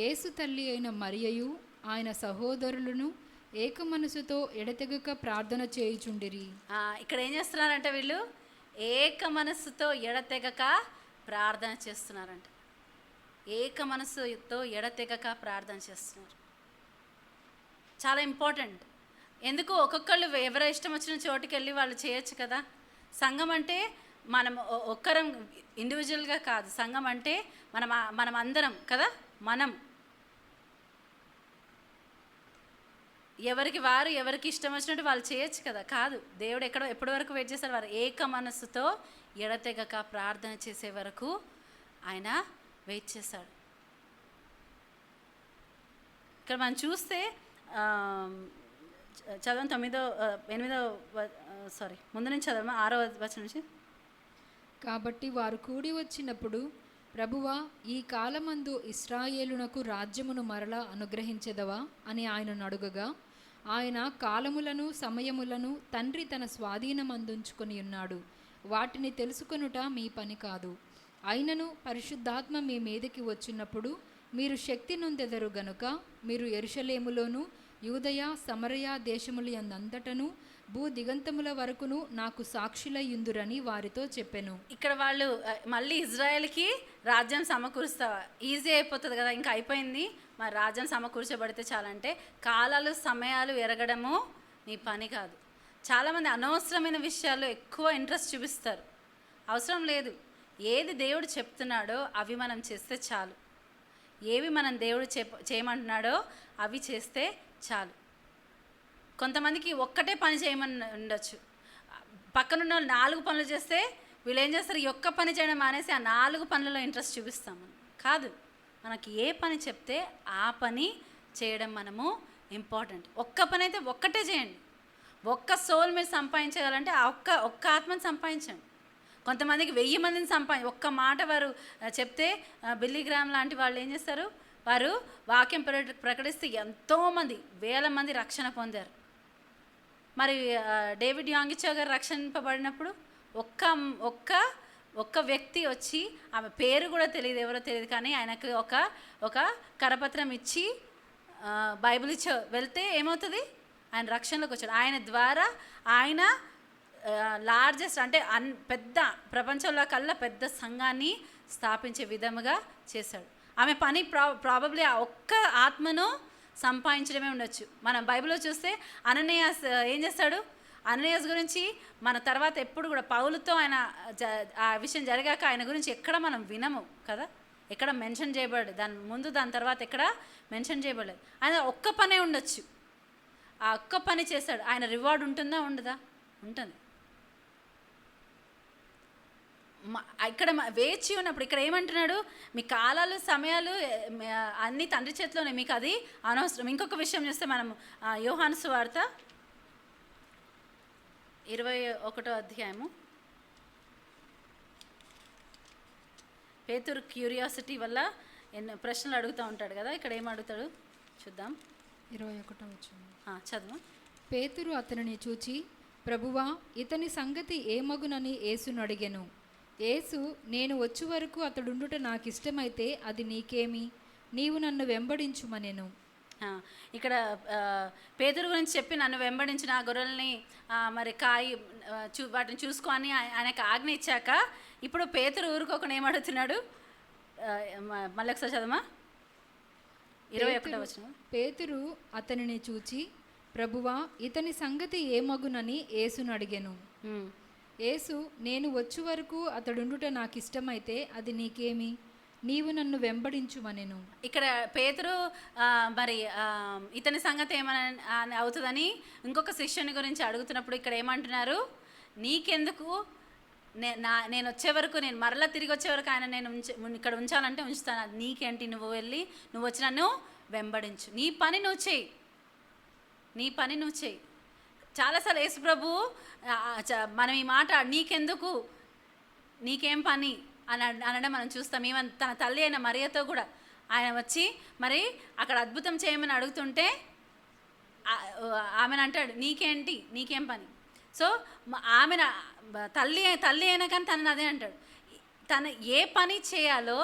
యేసు తల్లి అయిన మరియయు ఆయన సహోదరులను ఏక మనసుతో ఎడతెగక ప్రార్థన చేయుచుండిరి. ఇక్కడ ఏం చేస్తున్నారంటే వీళ్ళు ఏక మనస్సుతో ఎడతెగక ప్రార్థన చేస్తున్నారంట. ఏక మనస్సుతో ఎడతెగక ప్రార్థన చేస్తున్నారు. చాలా ఇంపార్టెంట్. ఎందుకు ఒక్కొక్కళ్ళు ఎవరో ఇష్టం వచ్చిన చోటుకి వెళ్ళి వాళ్ళు చేయొచ్చు కదా. సంఘం అంటే మనం ఒక్కరం ఇండివిజువల్గా కాదు. సంఘం అంటే మనం అందరం కదా. మనం ఎవరికి వారు ఎవరికి ఇష్టం వచ్చినట్టు వాళ్ళు చేయొచ్చు కదా. కాదు, దేవుడు ఎప్పటి వరకు వెయిట్ చేస్తారు? వారు ఏక మనస్సుతో ఎడతెగక ప్రార్థన చేసే వరకు ఆయన వెయిట్ చేశాడు. ఇక్కడ మనం చూస్తే చదవం 8 ముందు నుంచి చదవమా 6వ వచనం నుంచి. కాబట్టి వారు కూడి వచ్చినప్పుడు, ప్రభువా, ఈ కాలమందు ఇశ్రాయేలునకు రాజ్యమును మరలా అనుగ్రహించెదవా అని ఆయనను అడుగగా, ఆయన కాలములను సమయములను తండ్రి తన స్వాధీనమందుంచుకొని ఉన్నాడు, వాటిని తెలుసుకొనుట మీ పని కాదు. అయినను పరిశుద్ధాత్మ మీ మీదకి వచ్చినప్పుడు మీరు శక్తి నొందెదరు గనుక మీరు యెరూషలేములోను యూదయ సమరయ దేశముల యందంతటను భూ దిగంతముల వరకును నాకు సాక్షులయ్యుందురని వారితో చెప్పెను. ఇక్కడ వాళ్ళు మళ్ళీ ఇజ్రాయెల్కి రాజ్యం సమకూరుస్తావా, ఈజీ అయిపోతుంది కదా, ఇంకా అయిపోయింది, మరి రాజ్యం సమకూర్చబడితే చాలంటే కాలాలు సమయాలు ఎరగడము నీ పని కాదు. చాలామంది అనవసరమైన విషయాల్లో ఎక్కువ ఇంట్రెస్ట్ చూపిస్తారు. అవసరం లేదు. ఏది దేవుడు చెప్తున్నాడో అవి మనం చేస్తే చాలు. ఏవి మనం దేవుడు చేయమంటున్నాడో అవి చేస్తే చాలు. కొంతమందికి ఒక్కటే పని చేయమని ఉండొచ్చు. పక్కనున్న 4 పనులు చేస్తే వీళ్ళు ఏం చేస్తారు, ఈ ఒక్క పని చేయడం మానేసి ఆ 4 పనులలో ఇంట్రెస్ట్ చూపిస్తాం. కాదు, మనకి ఏ పని చెప్తే ఆ పని చేయడం మనము ఇంపార్టెంట్. ఒక్క పని అయితే ఒక్కటే చేయండి. ఒక్క సోల్ మీరు సంపాదించగలంటే ఆ ఒక్క ఆత్మని సంపాదించండి. కొంతమందికి 1000 మందిని ఒక్క మాట వారు చెప్తే, బిల్లీ గ్రామ్ లాంటి వాళ్ళు ఏం చేస్తారు, వారు వాక్యం ప్రకటిస్తే ఎంతోమంది 1000 మంది రక్షణ పొందారు. మరి డేవిడ్ యాంగిచో గారు రక్షింపబడినప్పుడు ఒక్క వ్యక్తి వచ్చి, ఆమె పేరు కూడా తెలియదు, ఎవరో తెలియదు, కానీ ఆయనకు ఒక కరపత్రం ఇచ్చి బైబిల్ ఇచ్చి వెళ్తే ఏమవుతుంది, ఆయన రక్షణలోకి వచ్చాడు. ఆయన ద్వారా ఆయన లార్జెస్ట్ అంటే పెద్ద ప్రపంచంలో కల్లా పెద్ద సంఘాన్ని స్థాపించే విధముగా చేశాడు. ఆమె పని ప్రాబబ్లీ ఆ ఒక్క ఆత్మను సంపాదించడమే ఉండొచ్చు. మనం బైబిల్లో చూస్తే అననీయాస్ ఏం చేస్తాడు, అననీయాస్ గురించి మన తర్వాత ఎప్పుడు కూడా పౌలుతో ఆయన ఆ విషయం జరిగాక ఆయన గురించి ఎక్కడ మనం వినము కదా, ఎక్కడ మెన్షన్ చేయబడలేదు. దాని ముందు దాని తర్వాత ఎక్కడ మెన్షన్ చేయబడలేదు. ఆయన ఒక్క పనే ఉండొచ్చు. ఆ ఒక్క పని చేశాడు. ఆయన రివార్డ్ ఉంటుందా ఉండదా? ఉంటుంది. ఇక్కడ వేచి ఉన్నప్పుడు ఇక్కడ ఏమంటున్నాడు, మీ కాలాలు సమయాలు అన్నీ తండ్రి చేతిలోనే, మీకు అది అనవసరం. ఇంకొక విషయం చూస్తే మనం యోహాను సువార్త 21వ అధ్యాయము, పేతురు క్యూరియాసిటీ వల్ల ఎన్నో ప్రశ్నలు అడుగుతూ ఉంటాడు కదా, ఇక్కడ ఏం అడుగుతాడు చూద్దాం. 21వ వచనం చదువు. పేతురు అతనిని చూచి, ప్రభువా, ఇతని సంగతి ఏమగునని యేసును అడిగెను. యేసు, నేను వచ్చి వరకు అతడుండుట నాకు ఇష్టమైతే అది నీకేమి, నీవు నన్ను వెంబడించుమనెను. ఇక్కడ పేతురు గురించి చెప్పి నన్ను వెంబడించి నా గొర్రెల్ని మరి వాటిని చూసుకొని ఆయనకు ఆజ్ఞ ఇచ్చాక ఇప్పుడు పేతురు ఊరుకోకుండా ఏమడుగుతున్నాడు, మళ్ళీ ఒకసారి చదవమా 21వ వచనం. పేతురు అతనిని చూచి, ప్రభువా, ఇతని సంగతి ఏమగునని యేసును అడిగెను. యేసు, నేను వచ్చి వరకు అతడుండుట నాకు ఇష్టమైతే అది నీకేమి, నీవు నన్ను వెంబడించుమనెను. ఇక్కడ పేతురు మరి ఇతని సంగతి ఏమని అవుతుందని ఇంకొక శిష్యుని గురించి అడుగుతున్నప్పుడు ఇక్కడ ఏమంటున్నారు, నీకెందుకు, నేను వచ్చే వరకు, నేను మరలా తిరిగి వచ్చే వరకు ఆయన నేను ఇక్కడ ఉంచాలంటే ఉంచుతాను, అది నీకేంటి, నువ్వు వెళ్ళి నువ్వు వచ్చి నన్ను వెంబడించు, నీ పని నువ్వు చేయి. చాలాసార్లు యేసు ప్రభు మనం ఈ మాట నీకెందుకు, నీకేం పని అని అనడం మనం చూస్తాం. ఈవెన్ తన తల్లి అయిన మరియతో కూడా ఆయన వచ్చి మరి అక్కడ అద్భుతం చేయమని అడుగుతుంటే ఆమెను అంటాడు, నీకేం పని. సో ఆమె తల్లి అయినా కానీ తనని అదే అంటాడు. తను ఏ పని చేయాలో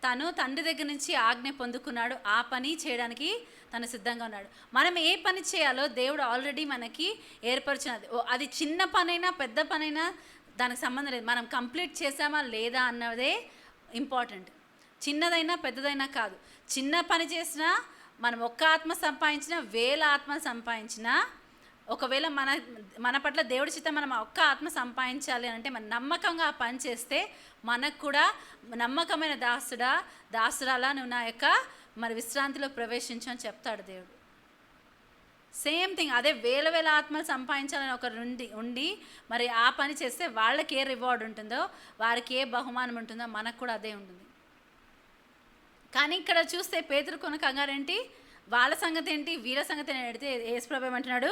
తను తండ్రి దగ్గర నుంచి ఆజ్ఞ పొందుకున్నాడు, ఆ పని చేయడానికి తను సిద్ధంగా ఉన్నాడు. మనం ఏ పని చేయాలో దేవుడు ఆల్రెడీ మనకి ఏర్పరిచినది. అది చిన్న పనైనా పెద్ద పనైనా దానికి సంబంధం లేదు. మనం కంప్లీట్ చేసామా లేదా అన్నదే ఇంపార్టెంట్. చిన్నదైనా పెద్దదైనా కాదు. చిన్న పని చేసినా, మనం ఒక్క ఆత్మ సంపాదించినా, 1000 ఆత్మలు సంపాదించినా, ఒకవేళ మన పట్ల దేవుడి చిత్త మనం ఒక్క ఆత్మ సంపాదించాలి అంటే మనం నమ్మకంగా ఆ పని చేస్తే మనకు కూడా నమ్మకమైన దాసురాలా నువ్వు నా యొక్క మరి విశ్రాంతిలో ప్రవేశించు అని చెప్తాడు దేవుడు. Same thing. అదే 1000 ఆత్మలు సంపాదించాలని ఒకరు ఉండి మరి ఆ పని చేస్తే వాళ్ళకి ఏ రివార్డ్ ఉంటుందో, వారికి ఏ బహుమానం ఉంటుందో మనకు కూడా అదే ఉంటుంది. కానీ ఇక్కడ చూస్తే పేతురు కొన కంగారేంటి, వాళ్ళ సంగతి ఏంటి, వీళ్ళ సంగతి నేను అడిగితే యేసుప్రభు ఏమంటున్నాడు,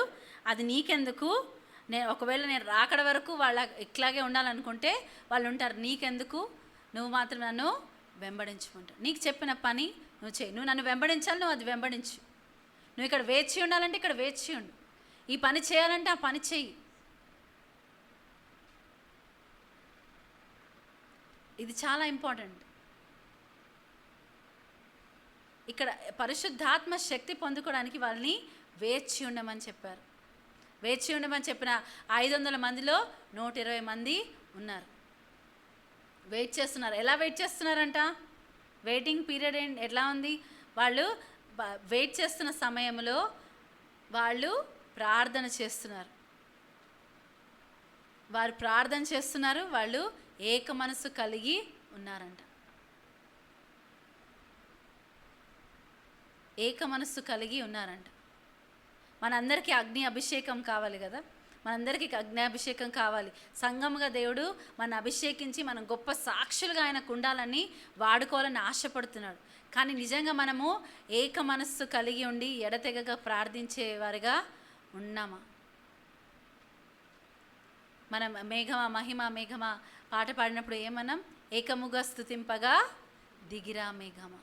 అది నీకెందుకు, ఒకవేళ నేను రాకడ వరకు వాళ్ళ ఇట్లాగే ఉండాలనుకుంటే వాళ్ళు ఉంటారు, నీకెందుకు, నువ్వు మాత్రం నన్ను వెంబడించుకుంటావు. నీకు చెప్పిన పని నువ్వు చేయి. నువ్వు నన్ను వెంబడించాలి, నువ్వు అది వెంబడించు. నువ్వు ఇక్కడ వేచి ఉండాలంటే ఇక్కడ వేచి ఉండు. ఈ పని చేయాలంటే ఆ పని చెయ్యి. ఇది చాలా ఇంపార్టెంట్. ఇక్కడ పరిశుద్ధాత్మ శక్తి పొందుకోవడానికి వాళ్ళని వేచి ఉండమని చెప్పారు. వేచి ఉండమని చెప్పిన 500 మందిలో 120 మంది ఉన్నారు, వెయిట్ చేస్తున్నారు. ఎలా వెయిట్ చేస్తున్నారంట? వెయిటింగ్ పీరియడ్ ఎట్లా ఉంది? వాళ్ళు వెయిట్ చేస్తున్న సమయంలో వాళ్ళు ప్రార్థన చేస్తున్నారు. వారు ప్రార్థన చేస్తున్నారు, వాళ్ళు ఏక మనసు కలిగి ఉన్నారంట. ఏక మనస్సు కలిగి ఉన్నారంట. మనందరికీ అగ్ని అభిషేకం కావాలి కదా, మనందరికీ అగ్ని అభిషేకం కావాలి. సంఘముగా దేవుడు మన అభిషేకించి మనం గొప్ప సాక్షులుగా ఆయనకు ఉండాలని వాడుకోవాలని ఆశపడుతున్నాడు. కానీ నిజంగా మనము ఏక మనస్సు కలిగి ఉండి ఎడతెగగా ప్రార్థించేవారిగా ఉన్నామా? మనం మేఘమా మహిమ మేఘమా పాట పాడినప్పుడు ఏమన్నాం? ఏకముగా స్తుతింపగా దిగిరా మేఘమా.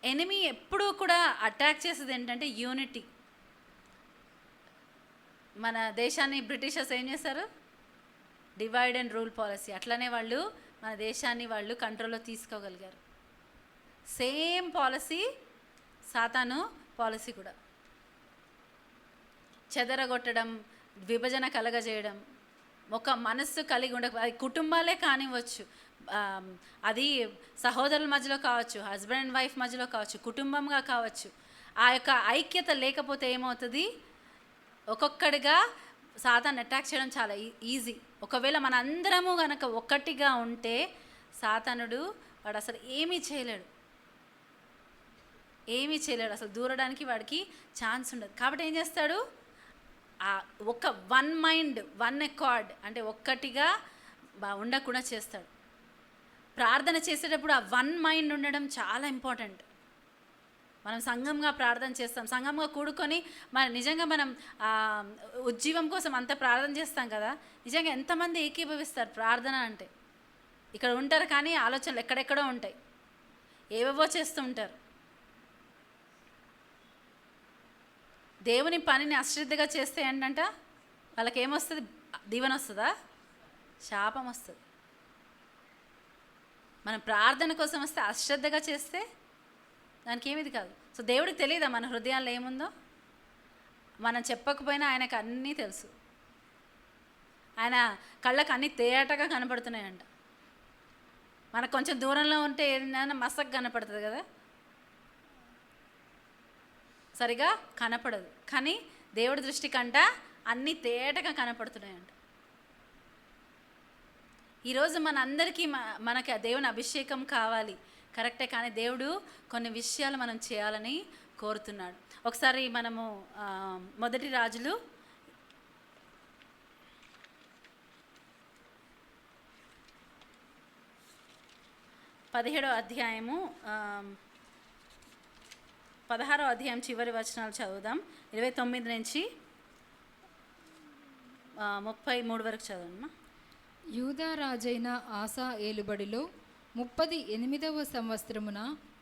ఎనిమీ ఎప్పుడూ కూడా అటాక్ చేసేది ఏంటంటే యూనిటీ. మన దేశాన్ని బ్రిటిషర్స్ ఏం చేశారు? Divide and rule policy. అట్లనే వాళ్ళు మన దేశాన్ని వాళ్ళు కంట్రోల్లో తీసుకోగలిగారు. సేమ్ పాలసీ సాతాను పాలసీ కూడా. చెదరగొట్టడం, విభజన కలగజేయడం, ఒక మనస్సు కలిగి అది కుటుంబాలే కానివ్వచ్చు, అది సహోదరుల మధ్యలో కావచ్చు, హస్బెండ్ అండ్ వైఫ్ మధ్యలో కావచ్చు, కుటుంబంగా కావచ్చు. ఆ యొక్క ఐక్యత లేకపోతే ఏమవుతుంది? ఒక్కొక్కడిగా సాతాన్ని అటాక్ చేయడం చాలా ఈజీ. ఒకవేళ మన అందరము కనుక ఒక్కటిగా ఉంటే సాతానుడు వాడు అసలు ఏమీ చేయలేడు, అసలు దూరడానికి వాడికి ఛాన్స్ ఉండదు. కాబట్టి ఏం చేస్తాడు? ఒక వన్ మైండ్, వన్ అకార్డ్ అంటే ఒక్కటిగా ఉండకుండా చేస్తాడు. ప్రార్థన చేసేటప్పుడు ఆ వన్ మైండ్ ఉండడం చాలా ఇంపార్టెంట్. మనం సంఘంగా ప్రార్థన చేస్తాం, సంఘంగా కూడుకొని నిజంగా మనం ఉజ్జీవం కోసం అంత ప్రార్థన చేస్తాం కదా. నిజంగా ఎంతమంది ఏకీభవిస్తారు ప్రార్థన అంటే? ఇక్కడ ఉంటారు కానీ ఆలోచనలు ఎక్కడెక్కడో ఉంటాయి, ఏవేవో చేస్తూ ఉంటారు. దేవుని పనిని అశ్రద్ధగా చేస్తే ఏంటంట వాళ్ళకి ఏమొస్తుంది? దీవెన వస్తుందా? శాపం వస్తుంది. మనం ప్రార్థన కోసం వస్తే అశ్రద్ధగా చేస్తే దానికి ఏమిది కాదు. సో దేవుడికి తెలియదా మన హృదయాల్లో ఏముందో? మనం చెప్పకపోయినా ఆయనకు అన్నీ తెలుసు. ఆయన కళ్ళకు అన్నీ తేటగా కనపడుతున్నాయంట. మనకు కొంచెం దూరంలో ఉంటే ఏదైనా మసక్ కనపడుతుంది కదా, సరిగా కనపడదు. కానీ దేవుడి దృష్టి కంట అన్నీ తేటగా కనపడుతున్నాయంట. ఈరోజు మనందరికీ మనకి దేవుని అభిషేకం కావాలి, కరెక్టే. కానీ దేవుడు కొన్ని విషయాలు మనం చేయాలని కోరుతున్నాడు. ఒకసారి మనము మొదటి రాజులు 17వ అధ్యాయము 16వ అధ్యాయం చివరి వచనాలు చదువుదాం. 29 నుంచి 33 వరకు చదవమ్మా. యూదా రాజైన ఆసా ఏలుబడిలో 38వ సంవత్సరమున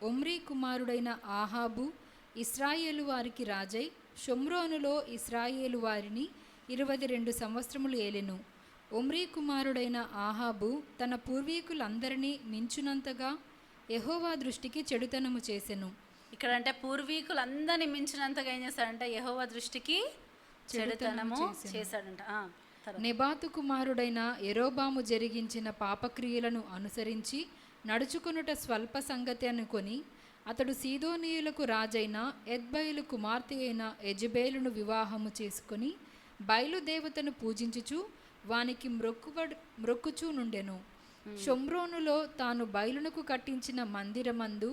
ఒమ్రీ కుమారుడైన ఆహాబు ఇశ్రాయేలు వారికి రాజై షోమ్రోనులో ఇశ్రాయేలు వారిని 22 సంవత్సరములు ఏలెను. ఒమ్రీ కుమారుడైన ఆహాబు తన పూర్వీకులందరినీ మించునంతగా యెహోవా దృష్టికి చెడుతనము చేసెను. ఇక్కడ అంటే పూర్వీకులందరినీ మించినంతగా ఏం చేశాడంట? యెహోవా దృష్టికి చెడుతనము చేశాడంట. నెబాతు కుమారుడైన యెరోబాము జరిగించిన పాపక్రియలను అనుసరించి నడుచుకొనుట స్వల్ప సంగతి అనుకొని అతడు సీదోనీయులకు రాజైన ఎద్బయలు కుమార్తె అయిన యెజెబేలును వివాహము చేసుకొని బయలుదేవతను పూజించుచు వానికి మ్రొక్కుచూ నుండెను. షొమ్రోనులో తాను బయలునకు కట్టించిన మందిరమందు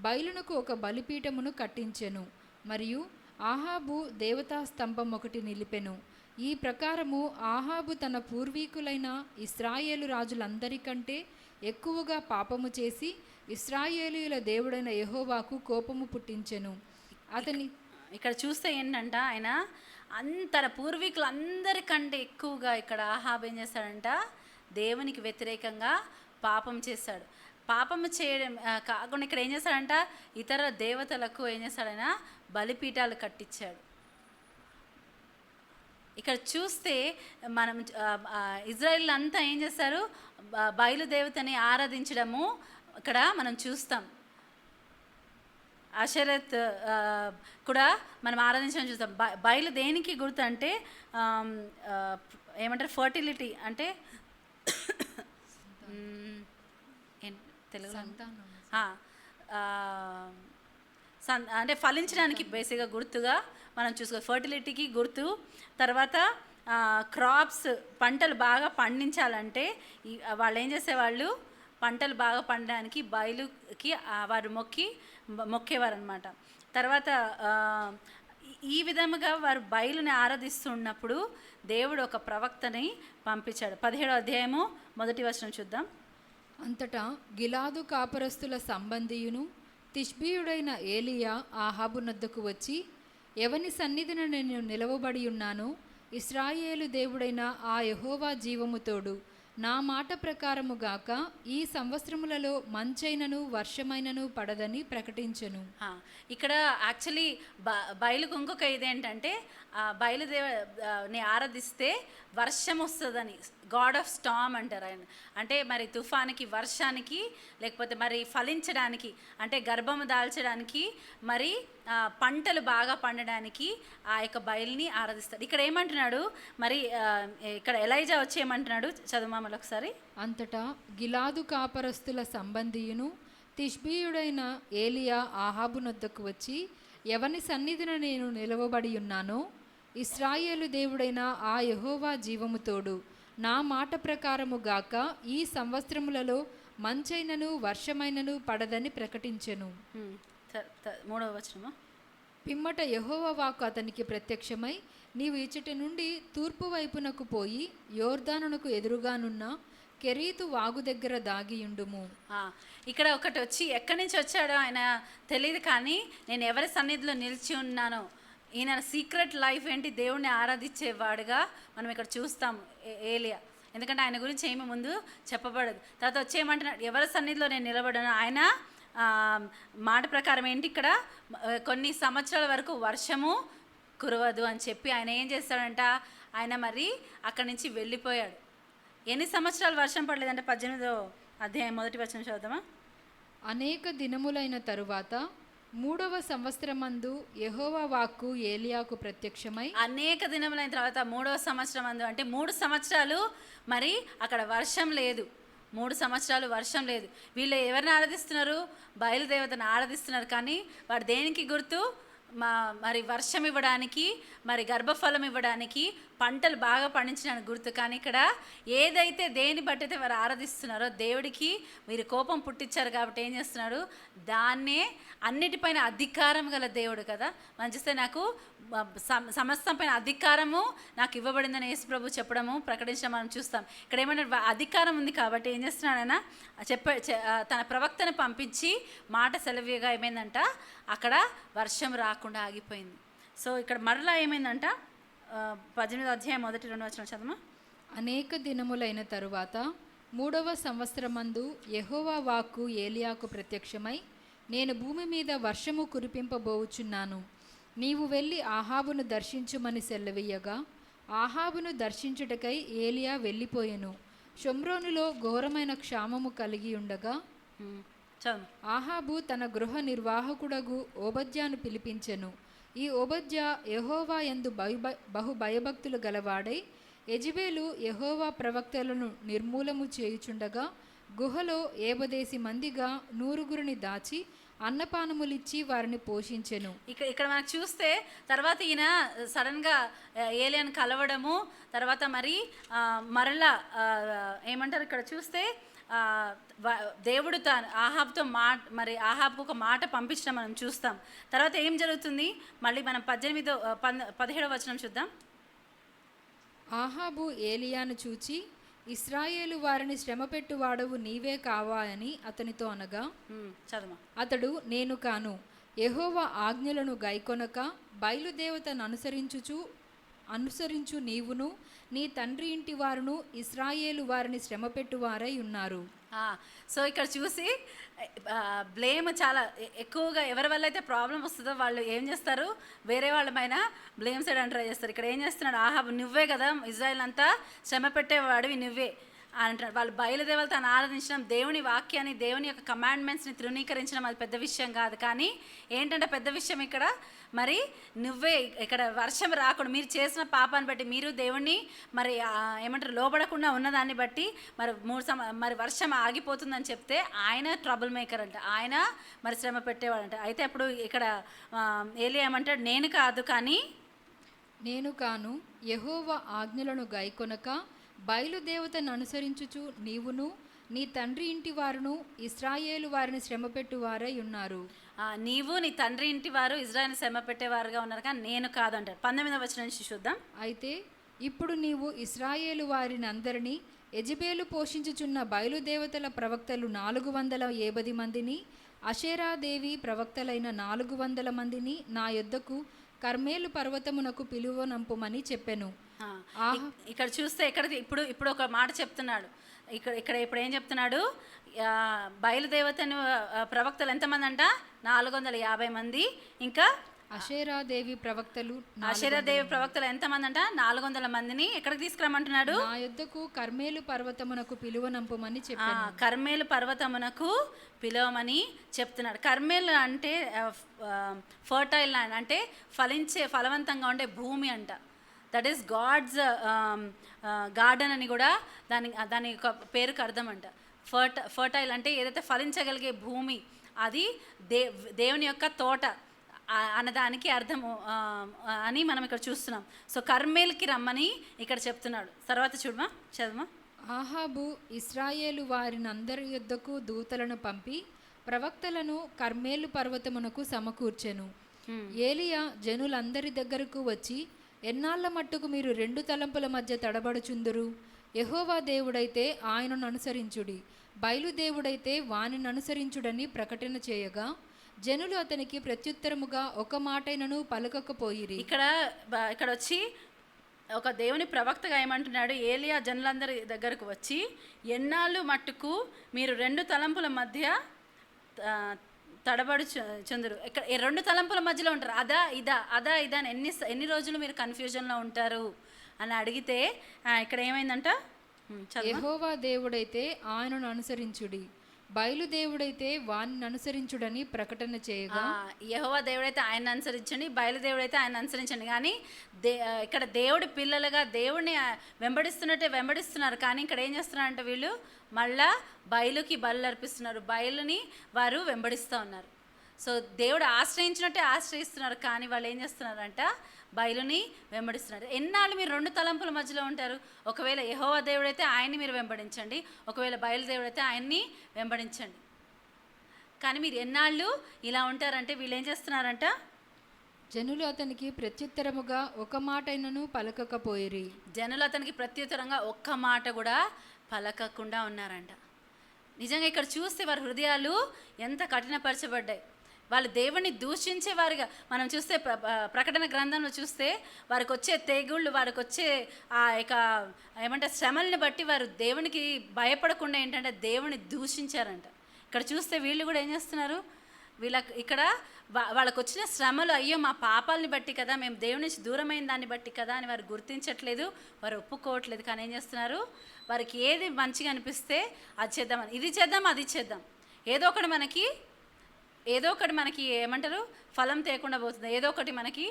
బయలునకు ఒక బలిపీఠమును కట్టించెను. మరియు ఆహాబు దేవతా స్తంభం ఒకటి నిలిపెను. ఈ ప్రకారము ఆహాబు తన పూర్వీకులైన ఇశ్రాయేలు రాజులందరికంటే ఎక్కువగా పాపము చేసి ఇశ్రాయేలీయుల దేవుడైన యెహోవాకు కోపము పుట్టించెను. అతని ఇక్కడ చూస్తే ఏంటంట, ఆయన తన పూర్వీకులందరికంటే ఎక్కువగా ఇక్కడ ఆహాబు ఏం చేస్తాడంట, దేవునికి వ్యతిరేకంగా పాపం చేశాడు. పాపము చేయడం కాకుండా ఇక్కడ ఏం చేస్తాడంట, ఇతర దేవతలకు ఏం చేస్తాడైనా బలిపీఠాలు కట్టించాడు. ఇక్కడ చూస్తే మనం ఇజ్రాయిల్ అంతా ఏం చేస్తారు, బయలుదేవతని ఆరాధించడము ఇక్కడ మనం చూస్తాం. అషరత్ కూడా మనం ఆరాధించడం చూస్తాం. బయలు దేనికి గుర్తు అంటే ఏమంటారు, ఫర్టిలిటీ అంటే తెలుగు అంటే ఫలించడానికి బేసిక్గా గుర్తుగా మనం చూసుకో, ఫర్టిలిటీకి గుర్తు. తర్వాత క్రాప్స్ పంటలు బాగా పండించాలంటే వాళ్ళు ఏం చేసేవాళ్ళు, పంటలు బాగా పండడానికి బయలుకి వారు మొక్కేవారు అనమాట. తర్వాత ఈ విధముగా వారు బయలుని ఆరాధిస్తున్నప్పుడు దేవుడు ఒక ప్రవక్తని పంపించాడు. 17వ అధ్యాయము 1వ వచనం చూద్దాం. అంతటా గిలాదు కాపరస్తుల సంబంధియును తిష్బీయుడైన ఏలియా ఆహాబు నొద్దకు వచ్చి, ఎవని సన్నిధిన నేను నిలవబడి ఉన్నానో ఇశ్రాయేలు దేవుడైన ఆ యెహోవా జీవము తోడు, నా మాట ప్రకారము గాక ఈ సంవత్సరములలో మంచైనను వర్షమైనను పడదని ప్రకటించెను. ఇక్కడ యాక్చువల్లీ బయలుకు ఇంకొక ఇదేంటంటే, బయలుదేవని ఆరాధిస్తే వర్షం వస్తుందని, గాడ్ ఆఫ్ స్టామ్ అంటారు ఆయన. అంటే మరి తుఫానికి, వర్షానికి, లేకపోతే మరి ఫలించడానికి, అంటే గర్భము దాల్చడానికి, మరి పంటలు బాగా పండడానికి ఆ యొక్క బయలుని ఆరాధిస్తాడు. ఇక్కడ ఏమంటున్నాడు మరి, ఇక్కడ ఎలైజా వచ్చి ఏమంటున్నాడు, చదువుమామలు ఒకసారి. అంతటా గిలాదు కాపరస్తుల సంబంధియును తిష్బీయుడైన ఏలియా ఆహాబు నొద్దకు వచ్చి, ఎవని సన్నిధిన నేను నిలవబడి ఉన్నానో ఇశ్రాయేలు దేవుడైన ఆ యెహోవా జీవము తోడు, నా మాట ప్రకారము గాక ఈ సంవత్సరములలో మంచైనను వర్షమైనను పడదని ప్రకటించెను. 3వ వచనము. పిమ్మట యెహోవా వాక్కు అతనికి ప్రత్యక్షమై, నీవు ఇచ్చటి నుండి తూర్పు వైపునకు పోయి యోర్దానునకు ఎదురుగానున్న కెరీతు వాగు దగ్గర దాగియుండుము. ఇక్కడ ఒకటి వచ్చి ఎక్కడి నుంచి వచ్చాడో ఆయన తెలియదు, కానీ నేను ఎవరి సన్నిధిలో నిలిచి ఉన్నానో, ఈయన సీక్రెట్ లైఫ్ ఏంటి, దేవుణ్ణి ఆరాధించేవాడుగా మనం ఇక్కడ చూస్తాం ఏలియా. ఎందుకంటే ఆయన గురించి ఏమి ముందు చెప్పబడదు. తర్వాత వచ్చేయమంటున్నాడు, ఎవరి సన్నిధిలో నేను నిలబడను. ఆయన మాట ప్రకారం ఏంటి, ఇక్కడ కొన్ని సంవత్సరాల వరకు వర్షము కురవదు అని చెప్పి ఆయన ఏం చేస్తాడంట, ఆయన మరి అక్కడి నుంచి వెళ్ళిపోయాడు. ఎన్ని సంవత్సరాలు వర్షం పడలేదంటే 18వ అధ్యాయం 1వ వచనం చదువుదామా. అనేక దినములైన తరువాత 3వ సంవత్సరమందు యెహోవా వాక్కు ఏలియాకు ప్రత్యక్షమై, అనేక దినములైన తర్వాత 3వ సంవత్సరమందు, అంటే 3 సంవత్సరాలు మరి అక్కడ వర్షం లేదు. 3 సంవత్సరాలు వర్షం లేదు. వీళ్ళు ఎవరిని ఆరాధిస్తున్నారు, బయలుదేవతను ఆరాధిస్తున్నారు. కానీ వాడు దేనికి గుర్తు, మరి వర్షం ఇవ్వడానికి, మరి గర్భఫలం ఇవ్వడానికి, పంటలు బాగా పండించడానికి గుర్తు. కానీ ఇక్కడ ఏదైతే దేని బట్టి అయితే వారు ఆరాధిస్తున్నారో దేవుడికి మీరు కోపం పుట్టించారు కాబట్టి ఏం చేస్తున్నాడు, దాన్నే అన్నిటిపైన అధికారం గల దేవుడు కదా. మనం చూస్తే నాకు సమస్తం పైన అధికారము నాకు ఇవ్వబడిందని యేసుప్రభు చెప్పడము, ప్రకటించడం మనం చూస్తాం. ఇక్కడ ఏమంటే అధికారం ఉంది కాబట్టి ఏం చేస్తున్నాడైనా తన ప్రవక్తను పంపించి మాట సెలవుగా ఏమైందంట, అక్కడ వర్షం రాకుండా ఆగిపోయింది. సో ఇక్కడ మరలా ఏమైందంట, 18వ అధ్యాయం 1-2 వచనం చదవమా. అనేక దినములైన తరువాత 3వ సంవత్సరమందు యెహోవా వాక్కు ఏలియాకు ప్రత్యక్షమై, నేను భూమి మీద వర్షము కురిపింపబోచున్నాను, నీవు వెళ్ళి ఆహాబును దర్శించుమని సెలవీయగా, ఆహాబును దర్శించుటకై ఏలియా వెళ్ళిపోయెను. షొమ్రోనులో ఘోరమైన క్షామము కలిగి ఉండగా ఆహాబు తన గృహ నిర్వాహకుడగు ఓబద్యాను పిలిపించెను. ఈ ఓబద్యా యెహోవా యందు బహు భయభక్తులు గలవాడై యెజెబెలు యెహోవా ప్రవక్తలను నిర్మూలము చేయుచుండగా గుహలో ఏబదేసి మందిగా 100 దాచి అన్నపానములిచ్చి వారిని పోషించెను. ఇక్కడ మనకు చూస్తే తర్వాత ఈయన సడన్గా ఏలియాను కలవడము, తర్వాత మరి మరలా ఏమంటారు ఇక్కడ చూస్తే దేవుడు ఆహాబ్తో మరి ఆహాబ్కు ఒక మాట పంపించడం మనం చూస్తాం. తర్వాత ఏం జరుగుతుంది మళ్ళీ మనం 17వ వచనం చూద్దాం. ఆహాబు ఏలియాను చూచి, ఇశ్రాయేలు వారిని శ్రమపెట్టువాడవు నీవే కావా అని అతనితో అనగా, చదువు. అతడు, నేను కాను, యెహోవా ఆజ్ఞలను గైకొనక బయలుదేవతను అనుసరించు నీవును నీ తండ్రి ఇంటి వారును ఇశ్రాయేలు వారిని శ్రమపెట్టువారై ఉన్నారు. సో ఇక్కడ చూసి బ్లేమ్ చాలా ఎక్కువగా ఎవరి వల్ల అయితే ప్రాబ్లం వస్తుందో వాళ్ళు ఏం చేస్తారు, వేరే వాళ్ళ పైన బ్లేమ్ చేయడానికి ట్రై చేస్తారు. ఇక్కడ ఏం చేస్తున్నాడు, ఆహాబు నువ్వే కదా ఇజ్రాయెల్ అంతా శ్రమ పెట్టేవాడివి నువ్వే అంటారు. వాళ్ళు బయలుదేవాళ్ళు తను ఆరాధించడం, దేవుని వాక్యాన్ని, దేవుని యొక్క కమాండ్మెంట్స్ని తృణీకరించడం అది పెద్ద విషయం కాదు. కానీ ఏంటంటే పెద్ద విషయం ఇక్కడ మరి నువ్వే ఇక్కడ వర్షం రాకుండా మీరు చేసిన పాపాన్ని బట్టి మీరు దేవుణ్ణి మరి ఏమంటారు లోబడకుండా ఉన్నదాన్ని బట్టి మరి వర్షం ఆగిపోతుందని చెప్తే ఆయన ట్రబుల్ మేకర్ అంట, ఆయన మరి శ్రమ పెట్టేవాడంట. అయితే అప్పుడు ఇక్కడ ఏలియా ఏమంటాడు, నేను కాదు కానీ నేను కాను, యెహోవా ఆజ్ఞలను గైకొనక బయలుదేవతను అనుసరించుచు నీవును నీ తండ్రి ఇంటి వారును ఇశ్రాయేలు వారిని శ్రమపెట్టువారై ఉన్నారు. నీవు నీ తండ్రి ఇంటి వారు ఇజ్రాయెల్ శ్రమ పెట్టేవారుగా ఉన్నారు కానీ నేను కాదు అంటారు. 19వ వచనం నుంచి చూద్దాం. అయితే ఇప్పుడు నీవు ఇశ్రాయేలు వారిని అందరినీ యెజెబెలు పోషించుచున్న బయలుదేవతల ప్రవక్తలు 450 మందిని, అషేరాదేవి ప్రవక్తలైన 400 మందిని నా యొద్దకు కర్మేలు పర్వతమునకు పిలువనంపుమని చెప్పెను. ఇక్కడ చూస్తే ఇప్పుడు ఒక మాట చెప్తున్నాడు. ఇప్పుడు ఏం చెప్తున్నాడు, బయలుదేవతను ప్రవక్తలు ఎంతమంది అంట, 450 మంది. ఇంకా అషేరాదేవి ప్రవక్తలు ఎంతమంది అంట, 400 మందిని ఎక్కడికి తీసుకురమ్మంటున్నాడు, నా యొద్దకు కర్మేలు పర్వతమునకు పిలువనంపుమని చెప్పాను. కర్మేలు పర్వతమునకు పిలవమని చెప్తున్నాడు. కర్మేలు అంటే ఫర్టైల్ ల్యాండ్, అంటే ఫలవంతంగా ఉండే భూమి అంట. దట్ ఈస్ గాడ్స్ గార్డెన్ అని కూడా దాని యొక్క పేరుకు అర్థం అంట. ఫర్టైల్ అంటే ఏదైతే ఫలించగలిగే భూమి, అది దేవుని యొక్క తోట అన్నదానికి అర్థము అని మనం ఇక్కడ చూస్తున్నాం. సో కర్మేల్కి రమ్మని ఇక్కడ చెప్తున్నాడు. తర్వాత చదువుమా. ఆహాబు ఇశ్రాయేలు వారినందరి యొద్దకు దూతలను పంపి ప్రవక్తలను కర్మేలు పర్వతమునకు సమకూర్చెను. ఏలియా జనులందరి దగ్గరకు వచ్చి, ఎన్నాళ్ళ మట్టుకు మీరు 2 తలంపుల మధ్య తడబడుచుందురు? యెహోవా దేవుడైతే ఆయనను అనుసరించుడి, బయలుదేవుడైతే వానిని అనుసరించుడని ప్రకటన చేయగా జనులు అతనికి ప్రత్యుత్తరముగా ఒక మాటైనను పలకకపోయిరి. ఇక్కడ వచ్చి ఒక దేవుని ప్రవక్తగా ఏమంటున్నాడు, ఏలియా జనులందరి దగ్గరకు వచ్చి, ఎన్నాళ్ళు మట్టుకు మీరు 2 తలంపుల మధ్య తడబడుచుందురు. ఇక్కడ 2 తలంపుల మధ్యలో ఉంటారు, అదా ఇదా అని ఎన్ని రోజులు మీరు కన్ఫ్యూజన్లో ఉంటారు అని అడిగితే ఇక్కడ ఏమైందంట, యెహోవా దేవుడైతే ఆయనను అనుసరించుడి, బయలుదేవుడైతే వానిని అనుసరించుడని ప్రకటన చేయగా, యెహోవా దేవుడైతే ఆయన అనుసరించండి, బయలుదేవుడైతే ఆయన అనుసరించండి. కానీ ఇక్కడ దేవుడి పిల్లలుగా దేవుడిని వెంబడిస్తున్నారు. కానీ ఇక్కడ ఏం చేస్తున్నారంటే వీళ్ళు మళ్ళా బయలుకి బలు అర్పిస్తున్నారు, బయలుని వారు వెంబడిస్తూ ఉన్నారు. సో దేవుడు ఆశ్రయించినట్టే ఆశ్రయిస్తున్నారు, కానీ వాళ్ళు ఏం చేస్తున్నారంట, బయలుని వెంబడిస్తున్నారు. ఎన్నాళ్ళు మీరు 2 తలంపుల మధ్యలో ఉంటారు? ఒకవేళ యెహోవా దేవుడైతే ఆయన్ని మీరు వెంబడించండి, ఒకవేళ బయలుదేవుడైతే ఆయన్ని వెంబడించండి. కానీ మీరు ఎన్నాళ్ళు ఇలా ఉంటారంటే వీళ్ళు ఏం చేస్తున్నారంట, జనులు అతనికి ప్రత్యుత్తరముగా ఒక మాటైనను పలకకపోయిరి. జనులు అతనికి ప్రత్యుత్తరంగా ఒక్క మాట కూడా పలకకుండా ఉన్నారంట. నిజంగా ఇక్కడ చూస్తే వారి హృదయాలు ఎంత కఠినపరచబడ్డాయి. వాళ్ళు దేవుణ్ణి దూషించేవారుగా మనం చూస్తే ప్రకటన గ్రంథంలో చూస్తే వారికి వచ్చే తెగుళ్ళు, వారికి వచ్చే ఏమంటే శ్రమల్ని బట్టి వారు దేవునికి భయపడకుండా ఏంటంటే దేవుని దూషించారంట. ఇక్కడ చూస్తే వీళ్ళు కూడా ఏం చేస్తున్నారు, ఇక్కడ వాళ్ళకు వచ్చిన శ్రమలు, అయ్యో మా పాపాలని బట్టి కదా, మేము దేవుని నుంచి దూరమైన దాన్ని బట్టి కదా అని వారు గుర్తించట్లేదు, వారు ఒప్పుకోవట్లేదు. కానీ ఏం చేస్తున్నారు, వారికి ఏది మంచిగా అనిపిస్తే అది చేద్దామని, ఇది చేద్దాం అది చేద్దాం, ఏదో ఒకటి మనకి ఏదో ఒకటి మనకి ఏమంటారు ఫలం తేకుండా పోతుంది, ఏదో ఒకటి మనకి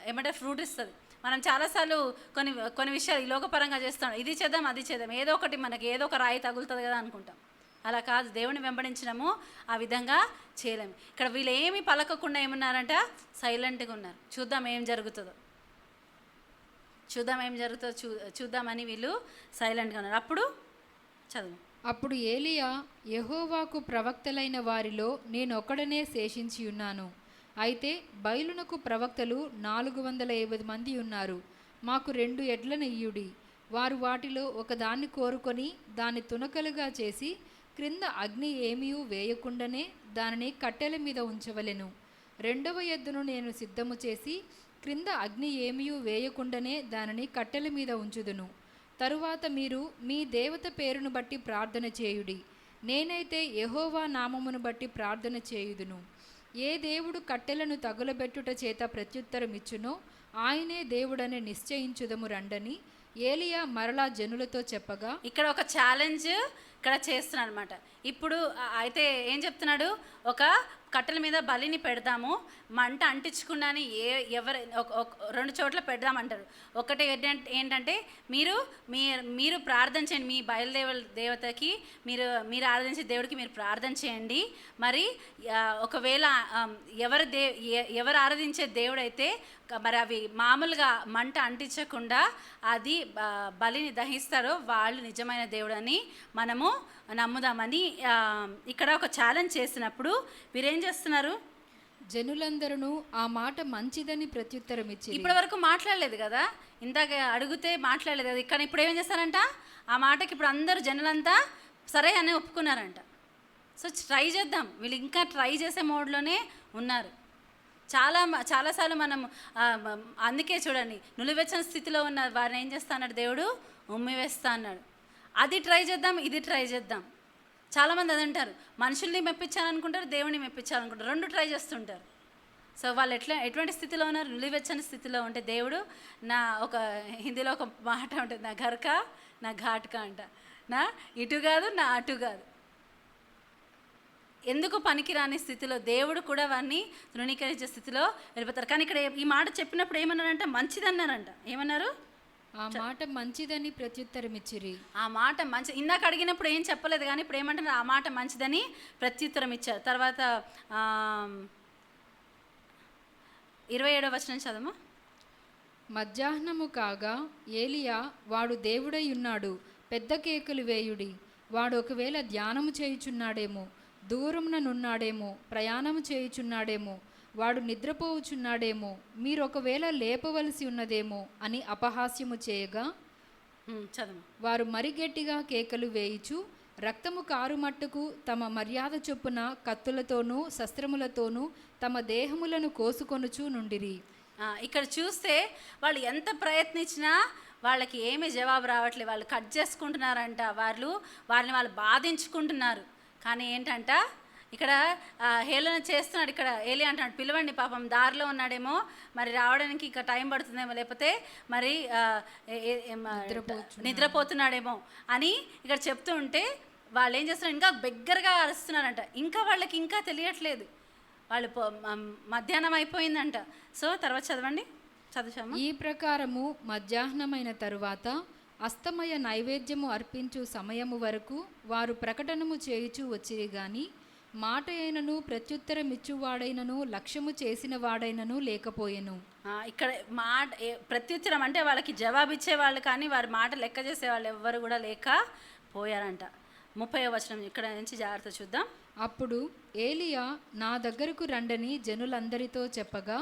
ఏమంటారు ఫ్రూట్ ఇస్తుంది. మనం చాలాసార్లు కొన్ని కొన్ని విషయాలు ఈ లోకపరంగా చేస్తాం, ఇది చేద్దాం అది చేద్దాం, ఏదో ఒకటి మనకి ఏదో ఒక రాయి తగులుతుంది కదా అనుకుంటాం. అలా కాదు, దేవుని వెంబడించడము ఆ విధంగా చేయలేము. ఇక్కడ వీళ్ళు ఏమీ పలకకుండా ఏమన్నారంట, సైలెంట్గా ఉన్నారు. చూద్దాం ఏం జరుగుతుందో చూద్దామని వీళ్ళు సైలెంట్గా ఉన్నారు. అప్పుడు చదువు. అప్పుడు ఏలియా, యెహోవాకు ప్రవక్తలైన వారిలో నేనొక్కడనే శేషించి ఉన్నాను. అయితే బయలునకు ప్రవక్తలు 450 మంది ఉన్నారు. మాకు 2 ఎడ్లను ఇయ్యుడి. వారు వాటిలో ఒకదాన్ని కోరుకొని దాన్ని తునకలుగా చేసి క్రింద అగ్ని ఏమీ వేయకుండానే దానిని కట్టెల మీద ఉంచవలెను. 2వ ఎద్దును నేను సిద్ధము చేసి క్రింద అగ్ని ఏమీ వేయకుండానే దానిని కట్టెల మీద ఉంచుదును. తరువాత మీరు మీ దేవత పేరును బట్టి ప్రార్థన చేయుడి. నేనైతే యెహోవా నామమును బట్టి ప్రార్థన చేయుదును. ఏ దేవుడు కట్టెలను తగులబెట్టుట చేత ప్రత్యుత్తరమిచ్చునో ఆయనే దేవుడని నిశ్చయించుదము రండని ఏలియా మరలా జనులతో చెప్పగా, ఇక్కడ ఒక ఛాలెంజ్ ఇక్కడ చేస్తున్నాడు అనమాట. ఇప్పుడు అయితే ఏం చెప్తున్నాడు, ఒక కట్టెల మీద బలిని పెడదాము, మంట అంటించకుండానే ఎవరు 2 చోట్ల పెడదామంటారు. ఒకటి ఏంటంటే మీరు ప్రార్థన చేయండి, మీ దేవతకి మీరు ఆరాధించే దేవుడికి మీరు ప్రార్థన చేయండి. మరి ఒకవేళ ఎవరు ఆరాధించే దేవుడైతే మరి అవి మామూలుగా మంట అంటించకుండా అది బలిని దహిస్తారో వాళ్ళు నిజమైన దేవుడని మనము నమ్ముదామని ఇక్కడ ఒక ఛాలెంజ్ చేసినప్పుడు వీరేం చేస్తున్నారు, జనులందరూ ఆ మాట మంచిదని ప్రత్యుత్తరం ఇచ్చి. ఇప్పటి వరకు మాట్లాడలేదు కదా, ఇందాక అడిగితే మాట్లాడలేదు కదా, ఇక్కడ ఇప్పుడు ఏం చేస్తారంట, ఆ మాటకి ఇప్పుడు అందరూ జనులంతా సరే అని ఒప్పుకున్నారంట. సో ట్రై చేద్దాం, వీళ్ళు ఇంకా ట్రై చేసే మోడ్లోనే ఉన్నారు. చాలాసార్లు మనం అందుకే చూడండి, నులివెచ్చని స్థితిలో ఉన్న వారిని ఏం చేస్తా అన్నాడు, దేవుడు ఉమ్మివేస్తా అన్నాడు. అది ట్రై చేద్దాం, ఇది ట్రై చేద్దాం. చాలామంది అది అంటారు, మనుషుల్ని మెప్పించాలనుకుంటారు, దేవుడిని మెప్పించాలనుకుంటారు, 2 ట్రై చేస్తుంటారు. సో వాళ్ళు ఎటువంటి స్థితిలో ఉన్నారు, నులివెచ్చని స్థితిలో ఉంటే దేవుడు ఒక హిందీలో ఒక మాట ఉంటుంది, నా ఘర్కా నా ఘాట్కా అంట, నా ఇటు కాదు నా అటు కాదు. ఎందుకు పనికిరాని స్థితిలో దేవుడు కూడా వారిని తృణీకరించే స్థితిలో వెళ్ళిపోతారు. కానీ ఇక్కడ ఈ మాట చెప్పినప్పుడు ఏమన్నారంటే మంచిదన్నారంట. ఏమన్నారు, ఆ మాట మంచిదని ప్రత్యుత్తరమిచ్చిరి. ఆ మాట మంచి, ఇందాక అడిగినప్పుడు ఏం చెప్పలేదు కానీ ఇప్పుడు ఏమంటారు, ఆ మాట మంచిదని ప్రత్యుత్తరం ఇచ్చారు. తర్వాత 27వ వచనం చదవమా. మధ్యాహ్నము కాగా ఏలియా, వాడు దేవుడై ఉన్నాడు, పెద్ద కేకలు వేయుడి. వాడు ఒకవేళ ధ్యానము చేయుచున్నాడేమో, దూరముననున్నాడేమో, ప్రయాణము చేయుచున్నాడేమో, వాడు నిద్రపోవుచున్నాడేమో, మీరు ఒకవేళ లేపవలసి ఉన్నదేమో అని అపహాస్యము చేయగా, చదువు. వారు మరి గట్టిగా కేకలు వేయిచు రక్తము కారుమట్టుకు తమ మర్యాద చొప్పున కత్తులతోనూ శస్త్రములతోనూ తమ దేహములను కోసుకొనుచు నుండిరి. ఇక్కడ చూస్తే వాళ్ళు ఎంత ప్రయత్నించినా వాళ్ళకి ఏమీ జవాబు రావట్లేదు. వాళ్ళు కట్ చేసుకుంటున్నారంట, వాళ్ళు బాధించుకుంటున్నారు. కానీ ఏంటంట, ఇక్కడ హేళన చేస్తున్నాడు. ఇక్కడ ఏలి అంటాడు, పిలవండి, పాపం దారిలో ఉన్నాడేమో, మరి రావడానికి ఇంకా టైం పడుతుందేమో, లేకపోతే మరి నిద్రపోతున్నాడేమో అని ఇక్కడ చెప్తూ ఉంటే వాళ్ళు ఏం చేస్తున్నారు, ఇంకా బిగ్గరగా అరుస్తున్నారంట. ఇంకా వాళ్ళకి ఇంకా తెలియట్లేదు, వాళ్ళు మధ్యాహ్నం అయిపోయిందంట. సో తర్వాత చదవండి, చదువుతాము. ఈ ప్రకారము మధ్యాహ్నమైన తరువాత అస్తమయ నైవేద్యము అర్పించు సమయము వరకు వారు ప్రకటనము చేయుచు వచ్చిరి గాని మాట అయినను ప్రత్యుత్తరమిచ్చువాడైనను లక్ష్యము చేసిన వాడైనను లేకపోయెను. ఇక్కడ మాట ప్రత్యుత్తరం అంటే వాళ్ళకి జవాబిచ్చే వాళ్ళు కానీ వారి మాట లెక్క చేసే వాళ్ళు ఎవ్వరు కూడా లేకపోయారంట. 30వ వచనం ఇక్కడ నుంచి జాగ్రత్త చూద్దాం. అప్పుడు ఏలియా, నా దగ్గరకు రండని జనులందరితో చెప్పగా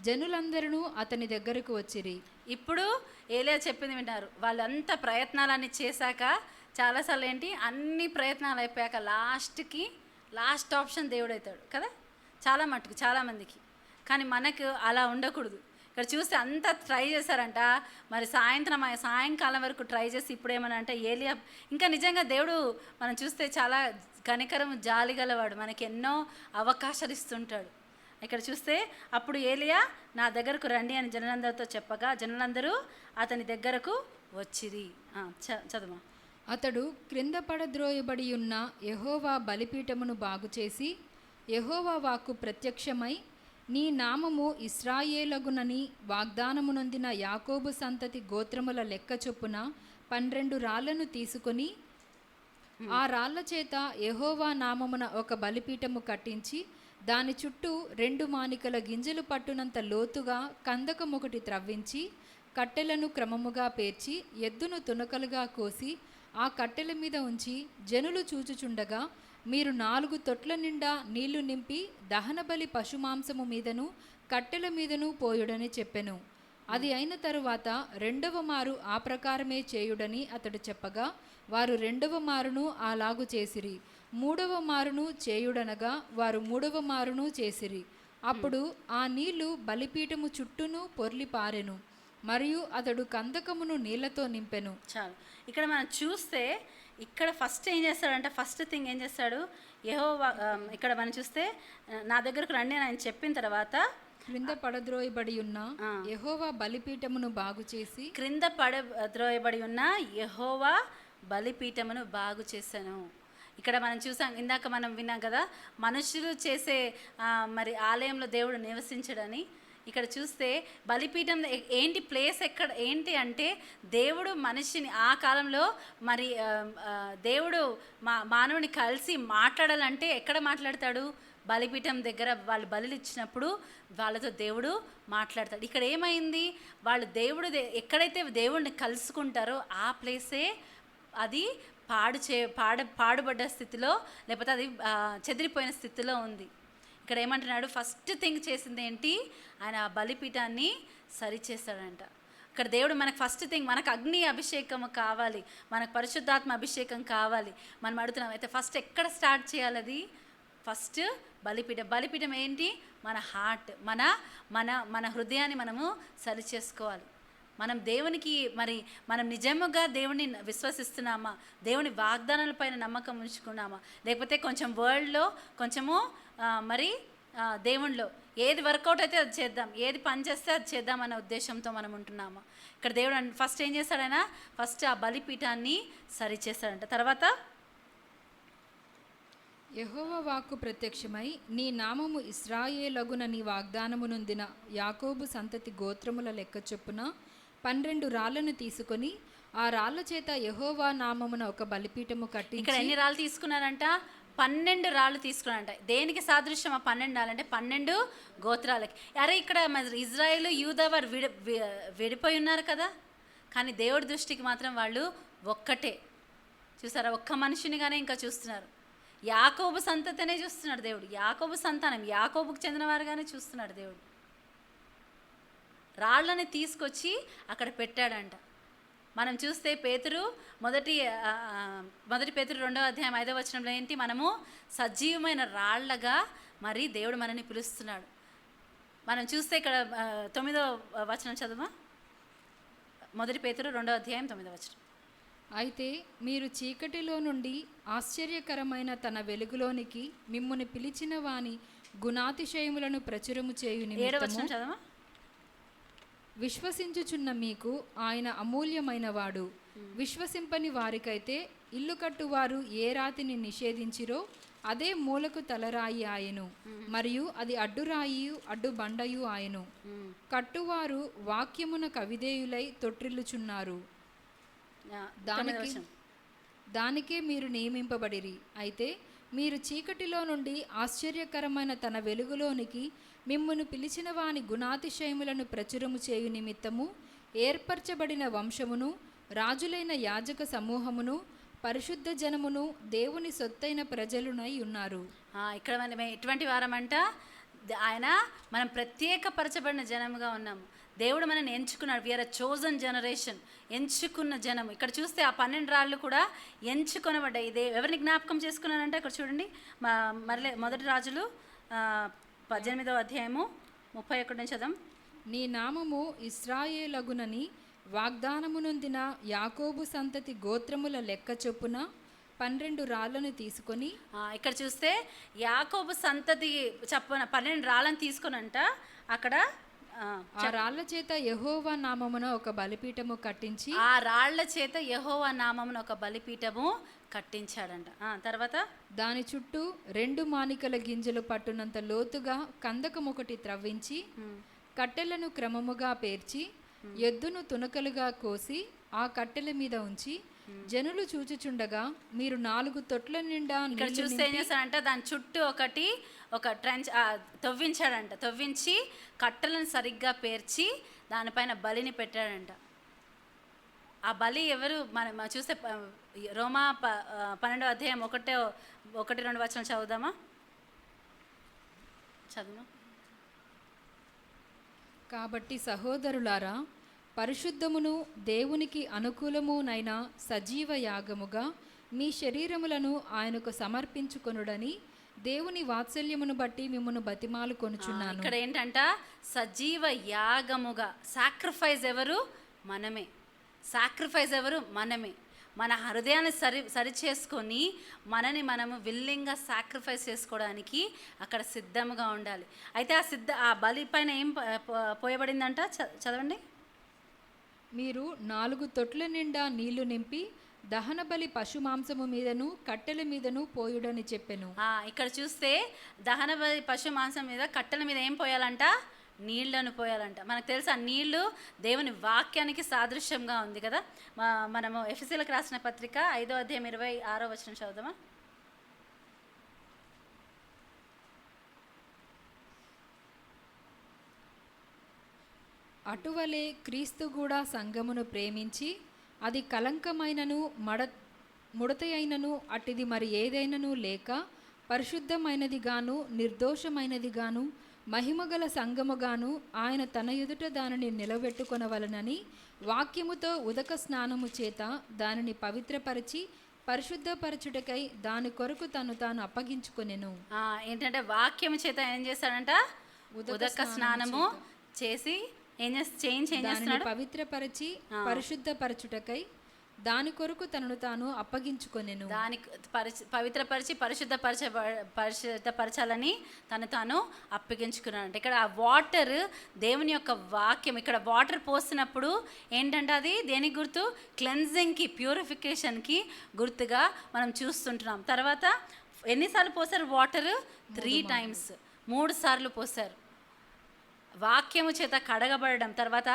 జనులందరూ అతని దగ్గరకు వచ్చిరి. ఇప్పుడు ఏలియా చెప్పింది వింటారు. వాళ్ళంతా ప్రయత్నాలన్నీ చేశాక చాలాసార్లు అన్ని ప్రయత్నాలు అయిపోయాక లాస్ట్ ఆప్షన్ దేవుడు అవుతాడు కదా, చాలా మట్టుకు చాలామందికి. కానీ మనకు అలా ఉండకూడదు. ఇక్కడ చూస్తే అంతా ట్రై చేశారంట. మరి సాయంకాలం వరకు ట్రై చేసి ఇప్పుడు ఏమనంటే ఏలియా ఇంకా నిజంగా దేవుడు మనం చూస్తే చాలా కనికరం జాలి గలవాడు, మనకి ఎన్నో అవకాశాలు ఇస్తుంటాడు. ఇక్కడ చూస్తే అప్పుడు ఏలియా, నా దగ్గరకు రండి అని జనులందరితో చెప్పగా జనులందరూ అతని దగ్గరకు వచ్చిరి. చదువు. అతడు క్రింద పడద్రోయబడి ఉన్న యెహోవా బలిపీఠమును బాగుచేసి యెహోవా వాక్కు ప్రత్యక్షమై, నీ నామము ఇశ్రాయేలగునని వాగ్దానమునొందిన యాకోబు సంతతి గోత్రముల లెక్క చొప్పున 12 రాళ్లను తీసుకొని ఆ రాళ్ల చేత యెహోవా నామమున ఒక బలిపీఠము కట్టించి దాని చుట్టూ 2 మానికల గింజలు పట్టునంత లోతుగా కందకమొకటి త్రవ్వించి కట్టెలను క్రమముగా పేర్చి ఎద్దును తునకలుగా కోసి ఆ కట్టెల మీద ఉంచి జనులు చూచుచుండగా మీరు 4 తొట్ల నిండా నీళ్లు నింపి దహనబలి పశుమాంసము మీదను కట్టెల మీదను పోయుడని చెప్పెను. అది అయిన తరువాత 2వ మారు ఆ ప్రకారమే చేయుడని అతడు చెప్పగా వారు 2వ మారును అలాగు చేసిరి. 3వ మారును చేయుడనగా వారు 3వ మారును చేసిరి. అప్పుడు ఆ నీళ్లు బలిపీఠము చుట్టూను పొర్లి పారెను. మరియు అతడు కందకమును నీళ్లతో నింపెను. చాలు. ఇక్కడ మనం చూస్తే ఇక్కడ ఫస్ట్ ఏం చేస్తాడంటే ఫస్ట్ థింగ్ ఏం చేస్తాడు యెహోవా, ఇక్కడ మనం చూస్తే నా దగ్గరకు రండి అని ఆయన చెప్పిన తర్వాత క్రింద పడద్రోయబడి ఉన్న యెహోవా బలిపీఠమును బాగు చేసి క్రింద పడద్రోయబడి ఉన్న యెహోవా బలిపీఠమును బాగు చేశాను. ఇక్కడ మనం చూసాం, ఇందాక మనం విన్నాం కదా, మనుషులు చేసే మరి ఆలయంలో దేవుడు నివసించడని. ఇక్కడ చూస్తే బలిపీఠం ఏంటి ప్లేస్ ఎక్కడ ఏంటి అంటే దేవుడు మనిషిని ఆ కాలంలో మరి దేవుడు మానవుని కలిసి మాట్లాడాలంటే ఎక్కడ మాట్లాడతాడు? బలిపీఠం దగ్గర వాళ్ళు బలులు ఇచ్చినప్పుడు వాళ్ళతో దేవుడు మాట్లాడతాడు. ఇక్కడ ఏమైంది, వాళ్ళు ఎక్కడైతే దేవుడిని కలుసుకుంటారో ఆ ప్లేసే అది పాడుబడ్డ స్థితిలో, లేకపోతే అది చెదిరిపోయిన స్థితిలో ఉంది. ఇక్కడ ఏమంటున్నాడు, ఫస్ట్ థింగ్ చేసింది ఏంటి, ఆయన ఆ బలిపీఠాన్ని సరిచేస్తాడంట. ఇక్కడ దేవుడు మనకు ఫస్ట్ థింగ్, మనకు అగ్ని అభిషేకం కావాలి, మనకు పరిశుద్ధాత్మ అభిషేకం కావాలి. మనం అడుగుతున్నాం అయితే ఫస్ట్ ఎక్కడ స్టార్ట్ చేయాలి? అది ఫస్ట్ బలిపీఠం ఏంటి? మన హార్ట్, మన హృదయాన్ని మనము సరి చేసుకోవాలి. మనం దేవునికి మనం నిజముగా దేవుని విశ్వసిస్తున్నామా, దేవుని వాగ్దానాలపైన నమ్మకం ఉంచుకున్నామా, లేకపోతే కొంచెం వరల్డ్లో కొంచెము దేవునిలో ఏది వర్కౌట్ అయితే అది చేద్దాం, ఏది పని చేస్తే అది చేద్దాం అనే ఉద్దేశంతో మనం ఉంటున్నామా? ఇక్కడ దేవుడు ఫస్ట్ ఏం చేస్తాడైనా ఫస్ట్ ఆ బలిపీఠాన్ని సరి చేస్తాడంట. తర్వాత యెహోవా వాక్కు ప్రత్యక్షమై, నీ నామము ఇశ్రాయేలగునని వాగ్దానమునొందిన యాకోబు సంతతి గోత్రముల లెక్క చొప్పున 12 రాళ్లను తీసుకొని ఆ రాళ్ల చేత యెహోవా నామమున ఒక బలిపీఠము కట్టించి. ఇక్కడ ఎన్ని రాళ్ళు తీసుకున్నారంట? 12 రాళ్ళు తీసుకున్నారంట. దేనికి సాదృశ్యం ఆ 12 రాళ్ళు అంటే 12 గోత్రాలకి. అరే ఇక్కడ మరి ఇజ్రాయేలు యూదా వారు విడిపోయి ఉన్నారు కదా, కానీ దేవుడి దృష్టికి మాత్రం వాళ్ళు ఒక్కటే. చూసారా, ఒక్క మనిషినిగానే ఇంకా చూస్తున్నారు. యాకోబు సంతతినే చూస్తున్నాడు దేవుడు, యాకోబు సంతానం, యాకోబుకు చెందినవారుగానే చూస్తున్నాడు దేవుడు. రాళ్ళని తీసుకొచ్చి అక్కడ పెట్టాడంట. మనం చూస్తే మొదటి పేతురు 2వ అధ్యాయం 5వ వచనంలో ఏంటి, మనము సజీవమైన రాళ్లగా మరి దేవుడు మనల్ని పిలుస్తున్నాడు. మనం చూస్తే ఇక్కడ 9వ వచనం చదువు, మొదటి పేతురు 2వ అధ్యాయం 9వ వచనం. అయితే మీరు చీకటిలో నుండి ఆశ్చర్యకరమైన తన వెలుగులోనికి మిమ్ముని పిలిచిన వాని గుణాతిశయములను ప్రచురము చేయు నిమిత్తము విశ్వసించుచున్న మీకు ఆయన అమూల్యమైన వాడు. విశ్వసింపని వారికైతే ఇల్లు కట్టువారు ఏ రాతిని నిషేధించిరో అదే మూలకు తలరాయి ఆయను, మరియు అది అడ్డురాయియు అడ్డు బండయు ఆయను. కట్టువారు వాక్యమున కవిధేయులై తొట్టిల్లుచున్నారు, దానికే మీరు నియమింపబడిరి. అయితే మీరు చీకటిలో నుండి ఆశ్చర్యకరమైన తన వెలుగులోనికి మిమ్మును పిలిచిన వాని గుణాతిశయములను ప్రచురము చేయు నిమిత్తము ఏర్పరచబడిన వంశమును, రాజులైన యాజక సమూహమును, పరిశుద్ధ జనమును, దేవుని సొత్తైన ప్రజలునై ఉన్నారు. ఇక్కడ మనం ఎటువంటి వారమంట, మనం ప్రత్యేకపరచబడిన జనముగా ఉన్నాము. దేవుడు మనల్ని ఎంచుకున్నాడు. వీఆర్ అ చోజన్ జనరేషన్, ఎంచుకున్న జనం. ఇక్కడ చూస్తే ఆ 12 రాళ్ళు కూడా ఎంచుకొనబడ్డాయి. ఇదే ఎవరిని జ్ఞాపకం చేసుకున్నానంటే ఇక్కడ చూడండి, మొదటి రాజులు 18వ అధ్యాయము 31 నుంచి చదవం. నీ నామము ఇశ్రాయేలగునని వాగ్దానమునొందిన యాకోబు సంతతి గోత్రముల లెక్క చొప్పున 12 రాళ్లను తీసుకొని. ఇక్కడ చూస్తే యాకోబు సంతతి చొప్పున 12 రాళ్ళను తీసుకొనంట అక్కడ ఆ రాళ్ల చేత యెహోవా నామమున ఒక బలిపీఠము కట్టించి ఆ రాళ్ల చేత యెహోవా నామమున ఒక బలిపీఠము కట్టించాడంట. తర్వాత దాని చుట్టూ 2 మానికల గింజలు పట్టునంత లోతుగా కందకం ఒకటి త్రవ్వించి కట్టెలను క్రమముగా పేర్చి ఎద్దును తునకలుగా కోసి ఆ కట్టెల మీద ఉంచి జనులు చూచుచుండగా మీరు 4 తొట్ల నిండా ఇక్కడ నీళ్లు చూస్తే ఏం చేస్తాడంట, దాని చుట్టూ ఒక ట్రెంచ్ తవ్వించాడంట. తవ్వించి కట్టెలను సరిగ్గా పేర్చి దానిపైన బలిని పెట్టాడంట. ఆ బలి ఎవరు? మనం చూస్తే రోమా 12వ అధ్యాయం 1-2 వచనం చదువుదామా? చదువు. కాబట్టి సహోదరులారా, పరిశుద్ధమును దేవునికి అనుకూలమునైన సజీవ యాగముగా మీ శరీరములను ఆయనకు సమర్పించుకొనుడని దేవుని వాత్సల్యమును బట్టి మిమ్మను బతిమాలు కొనుచున్నాను. ఇక్కడ ఏంటంట, సజీవ యాగముగా. సాక్రిఫైస్ ఎవరు? మనమే. సాక్రిఫైస్ ఎవరు? మనమే. మన హృదయాన్ని సరి చేసుకొని మనము విల్లింగ్గా సాక్రిఫైస్ చేసుకోవడానికి అక్కడ సిద్ధంగా ఉండాలి. అయితే ఆ బలి పైన ఏం పోయబడిందంట? చదవండి. మీరు 4 తొట్ల నిండా నీళ్లు నింపి దహన బలి పశు మాంసము మీదను కట్టెల మీదను పోయుడని చెప్పెను. ఇక్కడ చూస్తే దహన బలి పశు మాంసం మీద కట్టెల మీద ఏం పోయాలంట? నీళ్లను పోయాలంట. మనకు తెలుసు ఆ నీళ్లు దేవుని వాక్యానికి సాదృశ్యంగా ఉంది కదా. మనము ఎఫెసీయులకు రాసిన పత్రిక 5వ అధ్యాయం 26వ వచనం చదువుదామా? అటువలే క్రీస్తు కూడా సంఘమును ప్రేమించి అది కలంకమైనను ముడతయైనను అట్టిది మరి ఏదైనను లేక పరిశుద్ధమైనది గాను నిర్దోషమైనది గాను మహిమగల సంఘముగాను ఆయన తన ఎదుట దానిని నిలబెట్టుకొనవలనని వాక్యముతో ఉదక స్నానము చేత దానిని పవిత్రపరిచి పరిశుద్ధపరచుటకై దాని కొరకు తాను అప్పగించుకొనెను. ఏంటంటే వాక్యము చేత ఏం చేస్తాడంట? ఉదక స్నానము చేసి పవిత్రపరిచి పరిశుద్ధపరచుటకై దాని కొరకు తాను అప్పగించుకొనెను. దానికి పవిత్రపరిచి పరిశుద్ధపరచాలని తాను అప్పగించుకున్నాడు. ఇక్కడ ఆ వాటర్ దేవుని యొక్క వాక్యం. ఇక్కడ వాటర్ పోసినప్పుడు ఏంటంటే అది దేనికి గుర్తు? క్లెన్జింగ్కి, ప్యూరిఫికేషన్కి గుర్తుగా మనం చూస్తుంటున్నాం. తర్వాత ఎన్నిసార్లు పోసారు వాటర్? 3 times, 3 సార్లు పోసారు. వాక్యము చేత కడగబడడం, తర్వాత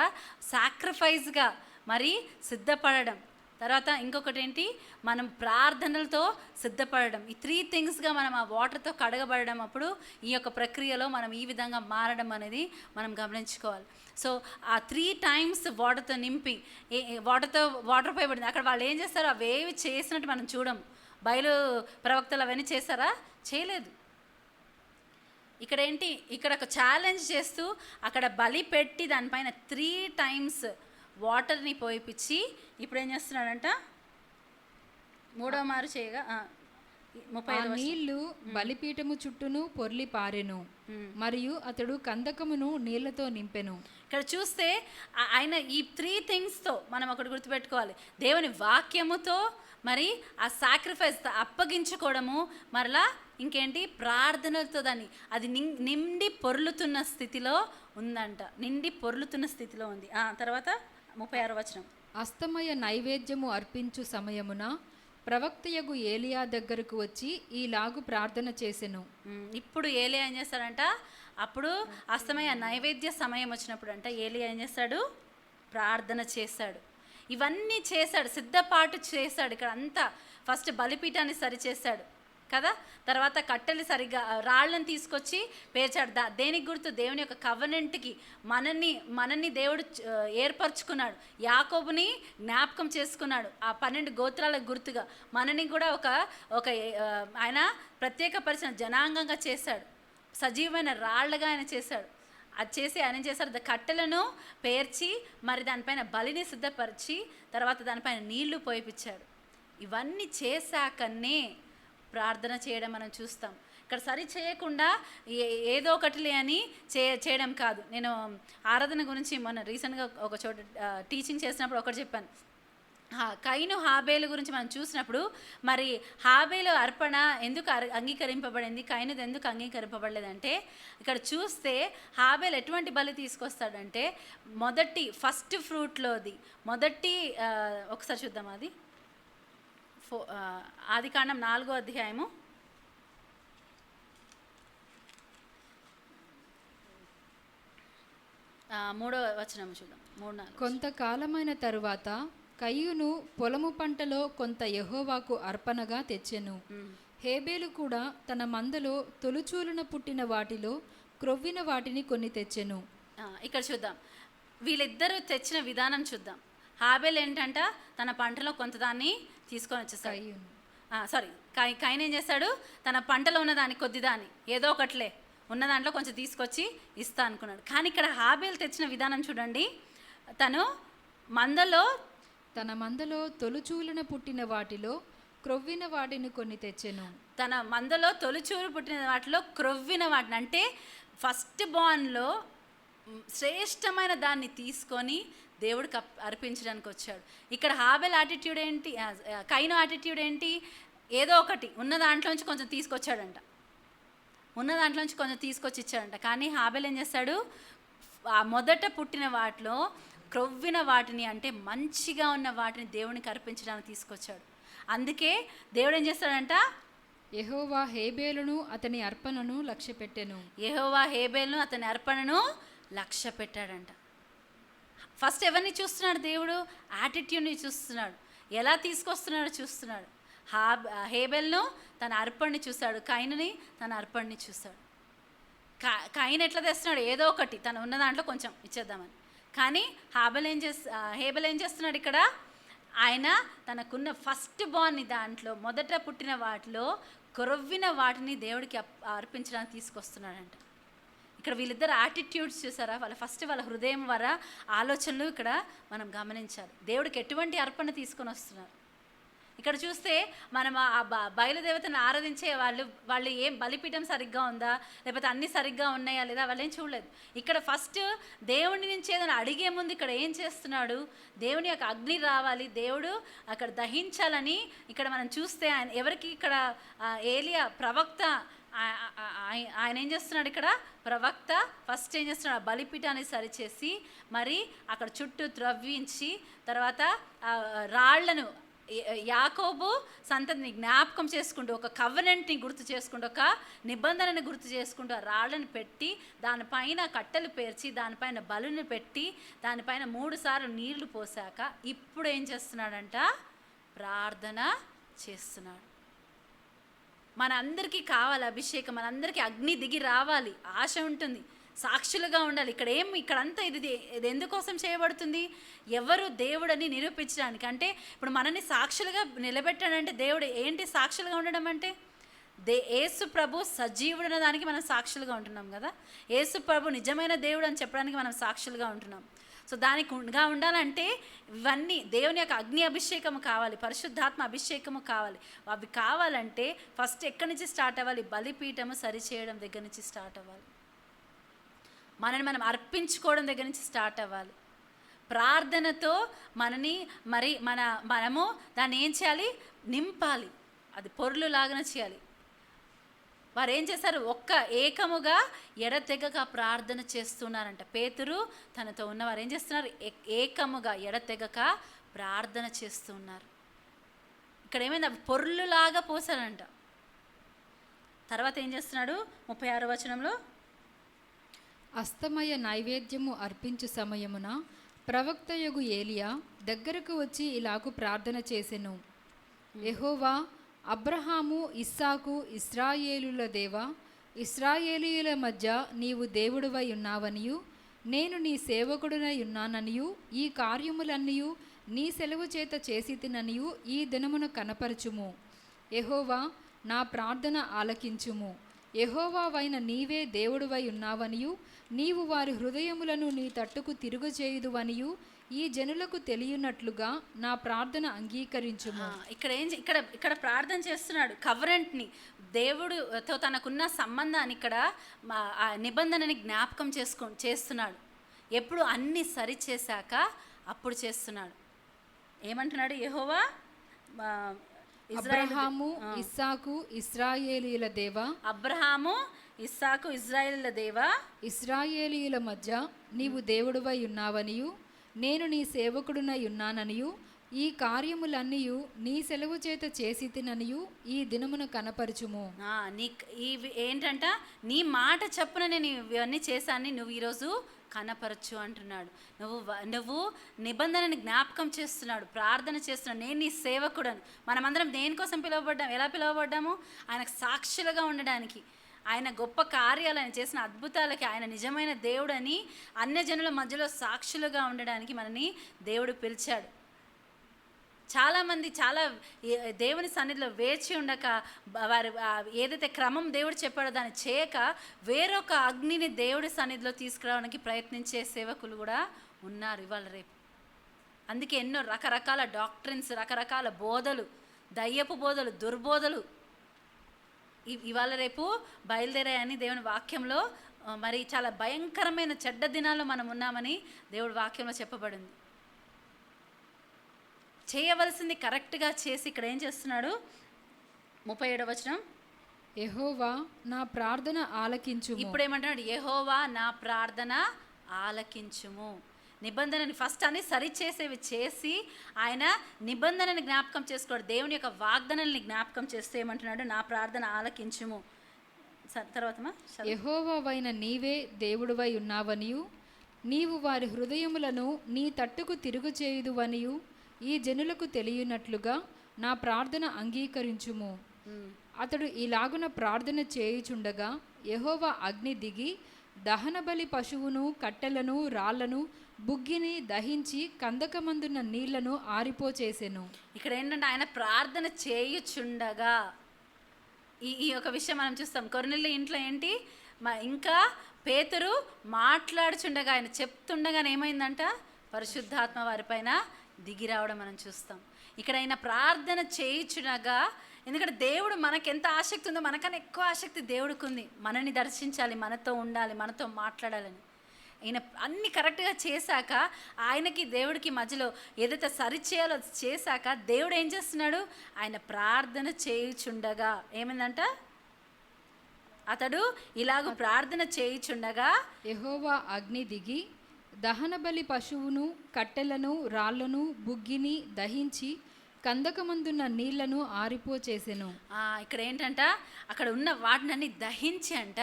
సాక్రిఫైస్గా మరి సిద్ధపడడం, తర్వాత ఇంకొకటి ఏంటి, మనం ప్రార్థనలతో సిద్ధపడడం. ఈ 3 థింగ్స్గా మనం ఆ వాటర్తో కడగబడడం. అప్పుడు ఈ యొక్క ప్రక్రియలో మనం ఈ విధంగా మారడం అనేది మనం గమనించుకోవాలి. సో ఆ 3 times వాటర్తో నింపి వాటర్ పోయబడింది. అక్కడ వాళ్ళు ఏం చేస్తారు? అవేవి చేసినట్టు మనం చూడము. బయలు ప్రవక్తలు అవన్నీ చేశారా? చేయలేదు. ఇక్కడ ఏంటి? ఇక్కడ ఒక ఛాలెంజ్ చేస్తూ అక్కడ బలి పెట్టి దానిపైన 3 times వాటర్ని పోయిపించి ఇప్పుడు ఏం చేస్తున్నాడంట? 3వ మారు చేయగా 35 నీళ్లు బలిపీఠము చుట్టూను పొర్లి పారెను, మరియు అతడు కందకమును నీళ్లతో నింపెను. ఇక్కడ చూస్తే ఆయన ఈ 3 thingsతో మనం ఒకటి గుర్తుపెట్టుకోవాలి. దేవుని వాక్యముతో మరి ఆ సాక్రిఫైస్ అప్పగించుకోవడము, మరలా ఇంకేంటి? ప్రార్థనలతో దాన్ని అది నిండి పొర్లుతున్న స్థితిలో ఉందంట. నిండి పొర్లుతున్న స్థితిలో ఉంది. తర్వాత 36వ వచనం. అస్తమయ నైవేద్యము అర్పించు సమయమున ప్రవక్తయగు ఏలియా దగ్గరకు వచ్చి ఈలాగు ప్రార్థన చేసెను. ఇప్పుడు ఏలియా ఏం చేస్తాడంట? అప్పుడు అస్తమయ నైవేద్య సమయం వచ్చినప్పుడు అంట ఏలియా ఏం చేస్తాడు? ప్రార్థన చేశాడు. ఇవన్నీ చేశాడు, సిద్ధపాటు చేశాడు. ఇక్కడ అంతా ఫస్ట్ బలిపీఠాన్ని సరిచేశాడు కదా. తర్వాత కట్టెలు సరిగ్గా రాళ్ళని తీసుకొచ్చి పేర్చాడు. దేనికి గుర్తు? దేవుని యొక్క కవనెంట్కి మనల్ని దేవుడు ఏర్పరచుకున్నాడు. యాకోబుని జ్ఞాపకం చేసుకున్నాడు. ఆ 12 గోత్రాలకు గుర్తుగా మనని కూడా ఒక ఆయన ప్రత్యేకపరిచిన జనాంగంగా చేశాడు. సజీవమైన రాళ్ళగా ఆయన చేశాడు. అది చేసి ఆయన ఏం చేశారు? కట్టెలను పేర్చి మరి దానిపైన బలిని సిద్ధపరిచి తర్వాత దానిపైన నీళ్లు పోయిపించాడు. ఇవన్నీ చేశాకనే ప్రార్థన చేయడం మనం చూస్తాం. ఇక్కడ సరి చేయకుండా ఏదో ఒకటిలే అని చేయడం కాదు. నేను ఆరాధన గురించి మొన్న రీసెంట్గా ఒక చోట టీచింగ్ చేసినప్పుడు ఒకటి చెప్పాను. కయీను హాబేలు గురించి మనం చూసినప్పుడు మరి హాబేలు అర్పణ ఎందుకు అంగీకరింపబడింది, కయీనుది ఎందుకు అంగీకరింపబడలేదంటే ఇక్కడ చూస్తే హాబేలు ఎటువంటి బలి తీసుకొస్తాడంటే ఫస్ట్ ఫ్రూట్లోది ఒకసారి చూద్దాం. అది ఆదికాండం 4వ అధ్యాయము 3వ వచనం చూద్దాం. 3-4. కొంతకాలమైన తరువాత కయ్యూను పొలము పంటలో కొంత యెహోవాకు అర్పణగా తెచ్చెను. హేబేలు కూడా తన మందలో తొలుచూలున పుట్టిన వాటిలో క్రొవ్విన వాటిని కొన్ని తెచ్చెను. ఇక్కడ చూద్దాం, వీళ్ళిద్దరూ తెచ్చిన విధానం చూద్దాం. హాబేల్ ఏంటంట, తన పంటలో కొంతదాన్ని తీసుకొని వచ్చేస్తాడు. కయీను ఏం చేస్తాడు, తన పంటలో ఉన్నదాన్ని కొద్దిదాన్ని ఏదో ఒకట్లే ఉన్న దాంట్లో కొంచెం తీసుకొచ్చి ఇస్తా అనుకున్నాడు. కానీ ఇక్కడ హాబేల్ తెచ్చిన విధానం చూడండి, తన మందలో తొలుచూలున పుట్టిన వాటిలో క్రొవ్విన వాటిని కొన్ని తెచ్చెను. తన మందలో తొలిచూలు పుట్టిన వాటిలో క్రొవ్విన వాటిని అంటే ఫస్ట్ బార్న్లో శ్రేష్టమైన దాన్ని తీసుకొని దేవుడికి అర్పించడానికి వచ్చాడు. ఇక్కడ హాబెల్ యాటిట్యూడ్ ఏంటి, కయీను యాటిట్యూడ్ ఏంటి, ఏదో ఒకటి ఉన్న దాంట్లోంచి కొంచెం తీసుకొచ్చాడంట, తీసుకొచ్చి ఇచ్చాడంట. కానీ హాబెల్ ఏం చేస్తాడు, ఆ మొదట పుట్టిన వాటిలో క్రొవ్విన వాటిని అంటే మంచిగా ఉన్న వాటిని దేవునికి అర్పించడానికి తీసుకొచ్చాడు. అందుకే దేవుడు ఏం చేస్తాడంట, యెహోవా హేబేలును అతని అర్పణను లక్ష్య పెట్టాడంట. ఫస్ట్ ఎవరిని చూస్తున్నాడు దేవుడు, యాటిట్యూడ్ని చూస్తున్నాడు, ఎలా తీసుకొస్తున్నాడో చూస్తున్నాడు. హేబెల్ను తన అర్పణని చూశాడు, కయీనుని తన అర్పణని చూశాడు. కయీను ఎట్లా తెస్తున్నాడు, ఏదో ఒకటి తను ఉన్న దాంట్లో కొంచెం ఇచ్చేద్దామని. కానీ హేబెల్ ఏం చేస్తున్నాడు, ఇక్కడ ఆయన తనకున్న ఫస్ట్ బార్న్ని దాంట్లో మొదట పుట్టిన వాటిలో క్రొవ్విన వాటిని దేవుడికి అర్పించడానికి తీసుకొస్తున్నాడంట. ఇక్కడ వీళ్ళిద్దరు యాటిట్యూడ్స్ చూసారా, వాళ్ళ హృదయం ఆలోచనలు ఇక్కడ మనం గమనించాలి. దేవుడికి ఎటువంటి అర్పణ తీసుకొని వస్తున్నారు. ఇక్కడ చూస్తే మనం ఆ బయలుదేవతను ఆరాధించే వాళ్ళు ఏం బలిపీఠం సరిగ్గా ఉందా, లేకపోతే అన్నీ సరిగ్గా ఉన్నాయా లేదా, వాళ్ళు ఏం చూడలేదు. ఇక్కడ ఫస్ట్ దేవుని నుంచి ఏదైనా అడిగే ముందు ఇక్కడ ఏం చేస్తున్నాడు, దేవుని యొక్క అగ్ని రావాలి, దేవుడు అక్కడ దహించాలని ఇక్కడ మనం చూస్తే ఎవరికి ఇక్కడ ఏలియా ప్రవక్త ఆయన ఏం చేస్తున్నాడు, ఇక్కడ ప్రవక్త ఫస్ట్ ఏం చేస్తున్నాడు, బలిపీఠాన్ని సరిచేసి మరి అక్కడ చుట్టూ త్రవ్వించి తర్వాత రాళ్లను యాకోబు సంతతిని జ్ఞాపకం చేసుకుంటూ, ఒక కవెనెంట్ని గుర్తు చేసుకుంటూ, ఒక నిబంధనని గుర్తు చేసుకుంటూ ఆ రాళ్ళని పెట్టి దానిపైన కట్టెలు పేర్చి దానిపైన బలుని పెట్టి దానిపైన 3 సార్లు నీళ్లు పోసాక ఇప్పుడు ఏం చేస్తున్నాడంట, ప్రార్థన చేస్తున్నాడు. మనందరికీ కావాలి అభిషేకం, మనందరికీ అగ్ని దిగి రావాలి, ఆశ ఉంటుంది, సాక్షులుగా ఉండాలి. ఇక్కడంతా ఇది ఎందుకోసం చేయబడుతుంది, ఎవరు దేవుడని నిరూపించడానికి. అంటే ఇప్పుడు మనల్ని సాక్షులుగా నిలబెట్టాడంటే దేవుడు ఏంటి, సాక్షులుగా ఉండడం అంటే యేసు ప్రభు సజీవుడైన దానికి మనం సాక్షులుగా ఉంటున్నాం కదా, యేసు ప్రభు నిజమైన దేవుడు అని చెప్పడానికి మనం సాక్షులుగా ఉంటున్నాం. సో దానికి ఉండాలంటే ఇవన్నీ దేవుని యొక్క అగ్ని అభిషేకము కావాలి, పరిశుద్ధాత్మ అభిషేకము కావాలి. అవి కావాలంటే ఫస్ట్ ఎక్కడి నుంచి స్టార్ట్ అవ్వాలి, బలిపీఠము సరిచేయడం దగ్గర నుంచి స్టార్ట్ అవ్వాలి, మనని మనం అర్పించుకోవడం దగ్గర నుంచి స్టార్ట్ అవ్వాలి. ప్రార్థనతో మనము దాన్ని ఏం చేయాలి, నింపాలి, అది పొర్లు లాగానే చేయాలి. వారు ఏం చేశారు, ఏకముగా ఎడతెగక ప్రార్థన చేస్తున్నారంట. పేతురు తనతో ఉన్నవారు ఏం చేస్తున్నారు, ఏకముగా ఎడతెగక ప్రార్థన చేస్తున్నారు. ఇక్కడ ఏమైంది, పొర్లులాగా పోసారంట. తర్వాత ఏం చేస్తున్నాడు, 36వ వచనంలో, అస్తమయ నైవేద్యము అర్పించు సమయమున ప్రవక్తయగు ఏలియా దగ్గరకు వచ్చి ఇలాగు ప్రార్థన చేసెను. యెహోవా, అబ్రహాము, ఇస్సాకు, ఇశ్రాయేలుల దేవా, ఇశ్రాయేలీయుల మధ్య నీవు దేవుడువై ఉన్నావనియు నేను నీ సేవకుడునై ఉన్నాననియు ఈ కార్యములన్నీయు నీ సెలవు చేత చేసితిననియు ఈ దినమున కనపరచుము. యెహోవా, నా ప్రార్థన ఆలకించుము. యెహోవావైన నీవే దేవుడువై ఉన్నావనియు నీవు వారి హృదయములను నీ తట్టుకు తిరుగుచేయుదువనియు ఈ జనులకు తెలియనట్లుగా నా ప్రార్థన అంగీకరించుము. ఇక్కడ ప్రార్థన చేస్తున్నాడు, కవరెంట్ని, దేవుడితో తనకున్న సంబంధాన్ని ఇక్కడ ఆ నిబంధనని జ్ఞాపకం చేస్తున్నాడు. ఎప్పుడు అన్నీ సరిచేశాక అప్పుడు చేస్తున్నాడు. ఏమంటున్నాడు యెహోవా ఆ, ఇజ్రాయేలు అబ్రహాము ఇస్సాకు ఇశ్రాయేలీయుల దేవా, అబ్రహాము ఇస్సాకు ఇజ్రాయేలుల దేవా, ఇశ్రాయేలీయుల మధ్య నీవు దేవుడువై ఉన్నావనియు నేను నీ సేవకుడునై ఉన్నాననియు ఈ కార్యములన్నీయు నీ సెలవు చేత చేసి తిననియు ఈ దినమున కనపరచుము. నీ ఇవి ఏంటంట, నీ మాట చెప్పున నేను ఇవన్నీ చేశాను, నువ్వు ఈరోజు కనపరచు అంటున్నాడు. నువ్వు నిబంధనని జ్ఞాపకం చేస్తున్నాడు, ప్రార్థన చేస్తున్నాడు. నేను నీ సేవకుడను. మనమందరం దేనికోసం పిలువబడ్డాము? ఎలా పిలువబడ్డాము? ఆయనకు సాక్షులుగా ఉండడానికి, ఆయన గొప్ప కార్యాలు, ఆయన చేసిన అద్భుతాలకి, ఆయన నిజమైన దేవుడని అన్యజనుల మధ్యలో సాక్షులుగా ఉండడానికి మనని దేవుడు పిలిచాడు. చాలామంది దేవుని సన్నిధిలో వేచి ఉండక, వారు ఏదైతే క్రమం దేవుడు చెప్పాడో దాన్ని చేయక వేరొక అగ్నిని దేవుడి సన్నిధిలో తీసుకురావడానికి ప్రయత్నించే సేవకులు కూడా ఉన్నారు ఇవాళ రేపు. అందుకే ఎన్నో రకరకాల డాక్ట్రిన్స్, రకరకాల బోధలు, దయ్యపు బోధలు, దుర్బోధలు ఇవాళ రేపు బయలుదేరాయని దేవుని వాక్యంలో, మరి చాలా భయంకరమైన చెడ్డ దినాల్లో మనం ఉన్నామని దేవుడి వాక్యంలో చెప్పబడింది. చేయవలసింది కరెక్ట్గా చేసి ఇక్కడ ఏం చేస్తున్నాడు? 37వ వచనం, యెహోవా నా ప్రార్థన ఆలకించుము. ఇప్పుడు ఏమంటున్నాడు? యెహోవా నా ప్రార్థన ఆలకించుము. నిబంధనని ఫస్ట్ అని సరిచేసేవి చేసి ఆయన నిబంధనని జ్ఞాపకం చేసుకోడు, దేవుని యొక్క వాగ్దానాన్ని జ్ఞాపకం చేస్తే ఏమంటున్నాడు? నా ప్రార్థన ఆలకించుము. తర్వాత యెహోవావైన నీవే దేవుడువై ఉన్నావనియు నీవు వారి హృదయములను నీ తట్టుకు తిరుగు చేయుదువనియు ఈ జనులకు తెలియనట్లుగా నా ప్రార్థన అంగీకరించుము. అతడు ఇలాగున ప్రార్థన చేయుచుండగా యెహోవా అగ్ని దిగి దహనబలి పశువును, కట్టెలను, రాళ్లను, బుగ్గిని దహించి కందకమందున్న నీళ్లను ఆరిపోచేసెను. ఇక్కడ ఏంటంటే ఆయన ప్రార్థన చేయుచుండగా ఈ ఒక విషయం మనం చూస్తాం. కొర్నేలి ఇంట్లో ఏంటి, ఇంకా పేతురు మాట్లాడుచుండగా, ఆయన చెప్తుండగానే ఏమైందంట? పరిశుద్ధాత్మ వారిపైన దిగి రావడం మనం చూస్తాం. ఇక్కడ ఆయన ప్రార్థన చేయుచునగా, ఎందుకంటే దేవుడు మనకు ఎంత ఆసక్తి ఉందో మనకన్నా ఎక్కువ ఆసక్తి దేవుడికి ఉంది. మనని దర్శించాలి, మనతో ఉండాలి, మనతో మాట్లాడాలని. ఆయన అన్ని కరెక్ట్గా చేశాక, ఆయనకి దేవుడికి మధ్యలో ఏదైతే సరిచేయాలో చేశాక దేవుడు ఏం చేస్తున్నాడు? ఆయన ప్రార్థన చేయుచుండగా ఏమైందంట? అతడు ఇలాగ ప్రార్థన చేయుచుండగా యెహోవా అగ్ని దిగి దహనబలి పశువును, కట్టెలను, రాళ్లను, బుగ్గిని దహించి కందకమందున్న నీళ్లను ఆరిపోచేసెను. ఇక్కడ ఏంటంట, అక్కడ ఉన్న వాటినన్నీ దహించి అంట,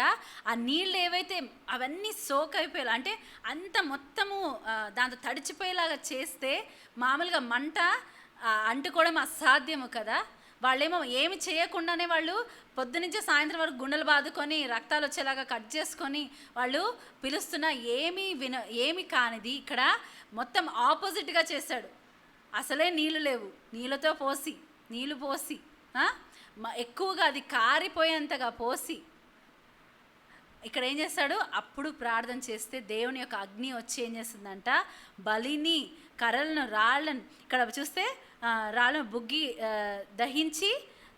ఆ నీళ్ళు ఏవైతే అవన్నీ సోక్ అయిపోయాయి, అంటే అంత మొత్తము దాంతో తడిచిపోయేలాగా చేస్తే మామూలుగా మంట అంటుకోవడం అసాధ్యము కదా. వాళ్ళేమో ఏమి చేయకుండానే వాళ్ళు పొద్దునుంచి సాయంత్రం వరకు గుండెలు బాదుకొని రక్తాలు వచ్చేలాగా కట్ చేసుకొని వాళ్ళు పిలుస్తున్నా ఏమి కానిది ఇక్కడ మొత్తం ఆపోజిట్గా చేశాడు. అసలే నీళ్ళు లేవు, నీళ్ళు పోసి ఎక్కువగా అది కారిపోయేంతగా పోసి ఇక్కడ ఏం చేస్తాడు? అప్పుడు ప్రార్థన చేస్తే దేవుని యొక్క అగ్ని వచ్చి ఏం చేస్తుందంట? బలిని, కర్రలను, రాళ్ళను, ఇక్కడ చూస్తే రాళ్ళను బుగ్గి దహించి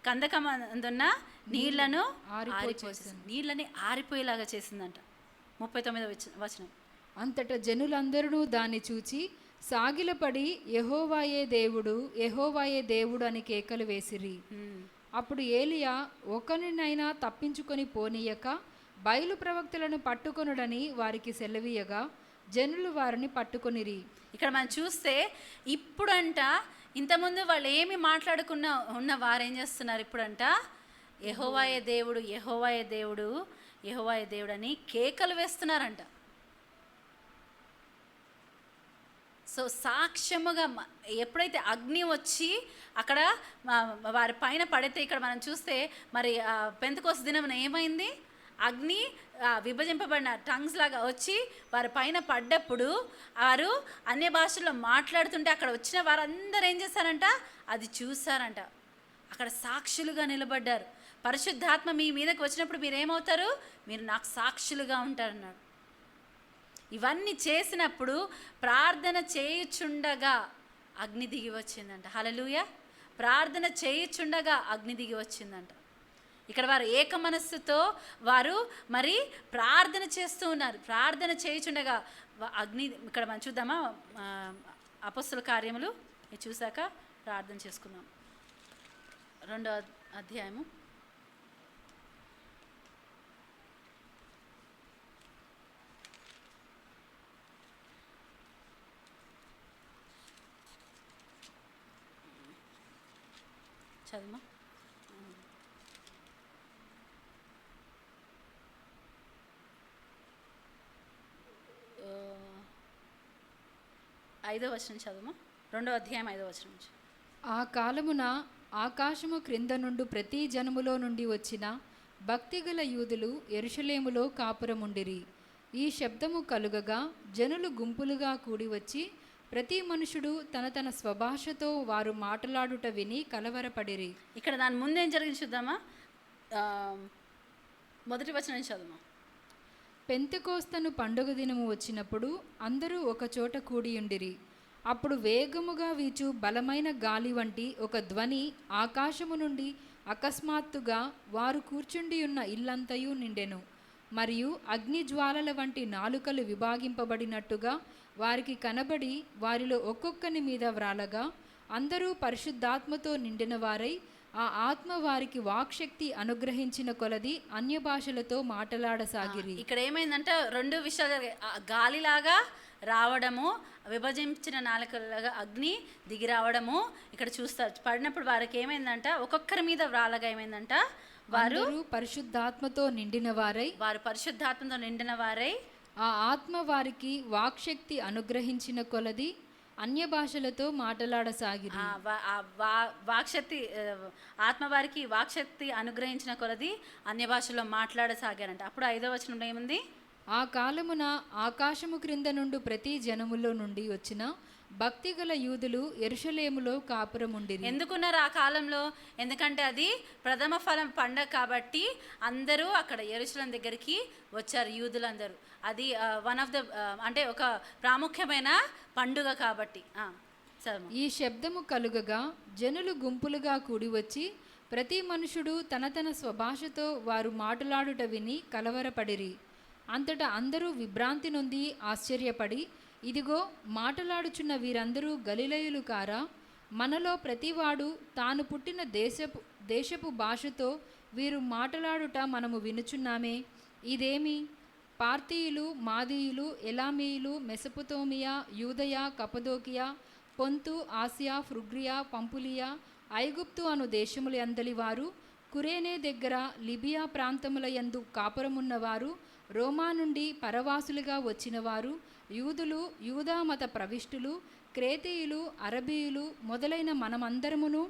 కందకమందున్న నీళ్లను నీళ్ళని ఆరిపోయేలాగా చేసిందంట. 39వ వచనం, అంతటా జనులందరూ దాన్ని చూచి సాగిలపడి యెహోవాయే దేవుడు, యెహోవాయే దేవుడు అని కేకలు వేసిరి. అప్పుడు ఏలియా ఒకరినైనా తప్పించుకొని పోనీయక బయలు ప్రవక్తలను పట్టుకొనుడని వారికి సెలవీయగా జనులు వారిని పట్టుకొనిరి. ఇక్కడ మనం చూస్తే ఇప్పుడంట, ఇంతకుముందు వాళ్ళు ఏమి మాట్లాడుకున్న ఉన్న వారేం చేస్తున్నారు? ఇప్పుడంట యెహోవాయే దేవుడు, యెహోవాయే దేవుడు, యెహోవాయే దేవుడు అని కేకలు వేస్తున్నారంట. సో సాక్ష్యముగా ఎప్పుడైతే అగ్ని వచ్చి అక్కడ వారి పైన పడితే, ఇక్కడ మనం చూస్తే మరి పెంతెకోస్తు దినమున ఏమైంది? అగ్ని విభజింపబడిన టంగ్స్ లాగా వచ్చి వారి పైన పడ్డప్పుడు వారు అన్య భాషల్లో మాట్లాడుతుంటే అక్కడ వచ్చిన వారందరూ ఏం చేశారంట? అది చూసారంట. అక్కడ సాక్షులుగా నిలబడ్డారు. పరిశుద్ధాత్మ మీ మీదకి వచ్చినప్పుడు మీరు ఏమవుతారు? మీరు నాకు సాక్షులుగా ఉంటారన్నాడు. ఇవన్నీ చేసినప్పుడు ప్రార్థన చేయుచుండగా అగ్ని దిగి వచ్చిందంట. హల్లెలూయా. ప్రార్థన చేయుచుండగా అగ్ని దిగి వచ్చిందంట. ఇక్కడ వారు ఏక మనస్సుతో వారు మరి ప్రార్థన చేస్తూ ఉన్నారు. ప్రార్థన చేయుచుండగా అగ్ని, ఇక్కడ మనం చూద్దామా అపొస్తలుల కార్యములు ఇది చూసాక ప్రార్థన చేసుకుందాం. 2వ అధ్యాయము చదువు. 5వ వచనం చదువు. 2వ అధ్యాయం 5వ వచనం నుంచి. ఆ కాలమున ఆకాశము క్రింద నుండి ప్రతి జనములో నుండి వచ్చిన భక్తిగల యూదులు యెరూషలేములో కాపురముండిరి. ఈ శబ్దము కలుగగా జనులు గుంపులుగా కూడి వచ్చి ప్రతి మనుషుడు తన తన స్వభాషతో వారు మాట్లాడుట విని కలవరపడిరి. ఇక్కడ దాని ముందు ఏం జరిగింది చూద్దామా. 1వ వచనం చదువు. పెంతెకోస్తను పండుగ దినము వచ్చినప్పుడు అందరూ ఒక చోట కూడియుండిరి. అప్పుడు వేగముగా వీచు బలమైన గాలి వంటి ఒక ధ్వని ఆకాశము నుండి అకస్మాత్తుగా వారు కూర్చుండి ఉన్న ఇల్లంతయు నిండెను. మరియు అగ్నిజ్వాలల వంటి నాలుకలు విభాగింపబడినట్టుగా వారికి కనబడి వారిలో ఒక్కొక్కని మీద వ్రాలగా అందరూ పరిశుద్ధాత్మతో నిండిన వారై ఆ ఆత్మ వారికి వాక్శక్తి అనుగ్రహించిన కొలది అన్య భాషలతో మాట్లాడసాగిరి. ఇక్కడ ఏమైందంటే 2 విషయాలు జరిగాయి. గాలిలాగా రావడము, విభజించిన నాలుకలాగా అగ్ని దిగి రావడము ఇక్కడ చూస్తారు. పడినప్పుడు వారికి ఏమైందంట, ఒక్కొక్కరి మీద వ్రాలగా ఏమైందంట, వారు పరిశుద్ధాత్మతో నిండిన వారై ఆ ఆత్మ వారికి వాక్శక్తి అనుగ్రహించిన కొలది అన్య భాషలతో మాట్లాడసాగిరి. వాక్శక్తి ఆత్మ వారికి వాక్శక్తి అనుగ్రహించిన కొలది అన్య భాషలో మాట్లాడసాగారంట. అప్పుడు 5వ వచనంలో ఏముంది, ఆ కాలమున ఆకాశము క్రింద నుండి ప్రతి జనములో నుండి వచ్చిన భక్తిగల యూదులు యెరూషలేములో కాపురముండిరి. ఎందుకున్నారు ఆ కాలంలో? ఎందుకంటే అది ప్రథమ ఫలం పండగ కాబట్టి అందరూ అక్కడ యెరూషలేం దగ్గరికి వచ్చారు, యూదులందరూ. అది వన్ ఆఫ్ ద అంటే ఒక ప్రాముఖ్యమైన పండుగ కాబట్టి. ఈ శబ్దము కలుగగా జనులు గుంపులుగా కూడి వచ్చి ప్రతి మనుషుడు తన తన స్వభాషతో వారు మాట్లాడుట విని కలవరపడిరి. అంతటా అందరూ విభ్రాంతి నొంది ఆశ్చర్యపడి, ఇదిగో మాట్లాడుచున్న వీరందరూ గలిలయులు కారా? మనలో ప్రతివాడు తాను పుట్టిన దేశపు భాషతో వీరు మాట్లాడుట మనము వినుచున్నామే. ఇదేమి? పార్తీయులు, మాదీయులు, ఎలామీయులు, మెసొపొతేమియా, యూదయ, కపదోకియా, పొంతు, ఆసియా, ఫ్రుగ్రియా, పంపులియా, ఐగుప్తు అను దేశముల యందలి వారు, కురేనే దగ్గర లిబియా ప్రాంతముల యందు కాపురమున్నవారు, రోమా నుండి పరవాసులుగా వచ్చినవారు, యూదులు, యూదా మత ప్రవిష్టులు, క్రేతీయులు, అరబీయులు మొదలైన మనమందరమును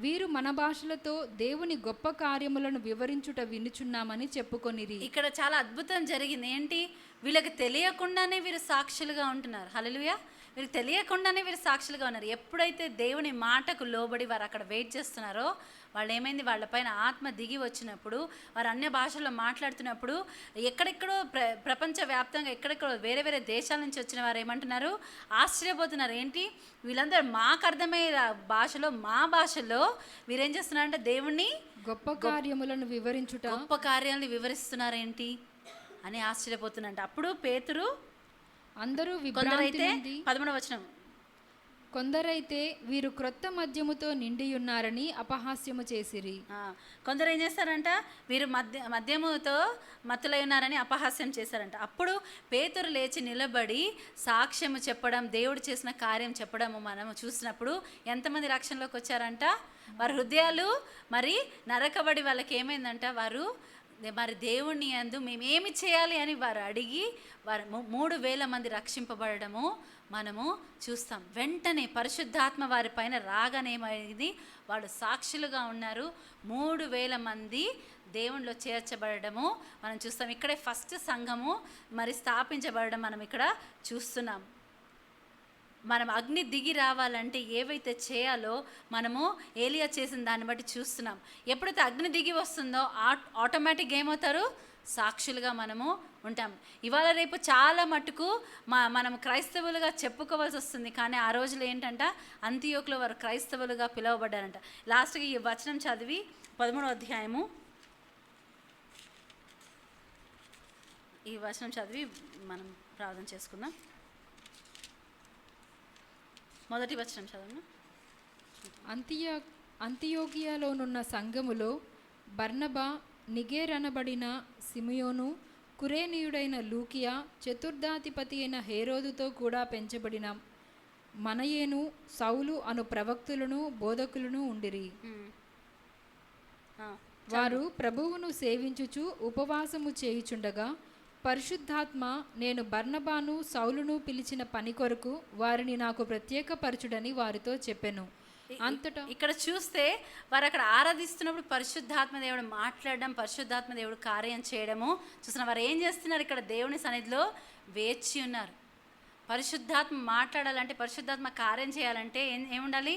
వీరు మన భాషలతో దేవుని గొప్ప కార్యములను వివరించుట వినుచున్నామని చెప్పుకొనిరి. ఇక్కడ చాలా అద్భుతం జరిగింది. ఏంటి? వీళ్ళకి తెలియకుండానే వీరు సాక్షులుగా ఉంటున్నారు. హల్లెలూయా. వీరికి తెలియకుండానే వీరు సాక్షులుగా ఉన్నారు. ఎప్పుడైతే దేవుని మాటకు లోబడి వారు అక్కడ వెయిట్ చేస్తున్నారో వాళ్ళు ఏమైంది, వాళ్ళపైన ఆత్మ దిగి వచ్చినప్పుడు వారు అన్య భాషల్లో మాట్లాడుతున్నప్పుడు ఎక్కడెక్కడో ప్రపంచవ్యాప్తంగా ఎక్కడెక్కడో వేరే వేరే దేశాల నుంచి వచ్చిన వారు ఏమంటున్నారు, ఆశ్చర్యపోతున్నారు. ఏంటి వీళ్ళందరూ మాకు అర్థమయ్యే భాషలో, మా భాషలో వీరేం చేస్తున్నారంటే దేవుణ్ణి గొప్ప కార్యములను వివరిస్తున్నారేంటి అని ఆశ్చర్యపోతున్నారంట. అప్పుడు పేతురు అందరూ కొందరైతే 13వ వచనం, కొందరైతే వీరు క్రొత్త మద్యముతో నిండియున్నారని అపహాస్యము చేసిరి. కొందరు ఏం చేస్తారంట, వీరు మద్యముతో మత్తులై ఉన్నారని అపహాస్యం చేశారంట. అప్పుడు పేతురు లేచి నిలబడి సాక్ష్యము చెప్పడం, దేవుడు చేసిన కార్యం చెప్పడము మనము చూసినప్పుడు ఎంతమంది రక్షణలోకి వచ్చారంట. వారి హృదయాలు మరి నరకబడి వాళ్ళకి ఏమైందంట, వారు మరి దేవుణ్ణి యందు మేమేమి చేయాలి అని వారు అడిగి వారు 3,000 మంది రక్షింపబడము మనము చూస్తాం. వెంటనే పరిశుద్ధాత్మ వారి పైన రాగానేమైంది, వాళ్ళు సాక్షులుగా ఉన్నారు. 3,000 మంది దేవునిలో చేర్చబడము మనం చూస్తాం. ఇక్కడే ఫస్ట్ సంఘము మరి స్థాపించబడడం మనం ఇక్కడ చూస్తున్నాం. మనం అగ్ని దిగి రావాలంటే ఏవైతే చేయాలో మనము ఏలియా చేసిన దాన్ని బట్టి చూస్తున్నాం. ఎప్పుడైతే అగ్ని దిగి వస్తుందో ఆటోమేటిక్గా ఏమవుతారు, సాక్షులుగా మనము ఉంటాం. ఇవాళ రేపు చాలా మట్టుకు మనం క్రైస్తవులుగా చెప్పుకోవాల్సి వస్తుంది. కానీ ఆ రోజులు ఏంటంట, అంతియోకులో వారు క్రైస్తవులుగా పిలువబడ్డారంట. లాస్ట్కి ఈ వచనం చదివి 13వ అధ్యాయము ఈ వచనం చదివి మనం ప్రార్థన చేసుకుందాం. మొదటి వచనం చదవండి. అంతియోకియాలోనున్న సంఘములో బర్నబా, నిగేర్ అనబడిన సిమియోను, కురేనీయుడైన లూకియా, చతుర్థాధిపతి అయిన హేరోదుతో కూడా పెంచబడిన మనయేను, సౌలు అను ప్రవక్తులను బోధకులను ఉండిరి. వారు ప్రభువును సేవించుచు ఉపవాసము చేయుచుండగా పరిశుద్ధాత్మ, నేను బర్నబాను సౌలును పిలిచిన పని కొరకు వారిని నాకు ప్రత్యేకపరచుడని వారితో చెప్పెను. అంతటా ఇక్కడ చూస్తే వారు అక్కడ ఆరాధిస్తున్నప్పుడు పరిశుద్ధాత్మ దేవుడు మాట్లాడడం, పరిశుద్ధాత్మ దేవుడు కార్యం చేయడము చూసిన వారు ఏం చేస్తున్నారు? ఇక్కడ దేవుని సన్నిధిలో వేచి ఉన్నారు. పరిశుద్ధాత్మ మాట్లాడాలంటే, పరిశుద్ధాత్మ కార్యం చేయాలంటే ఏముండాలి?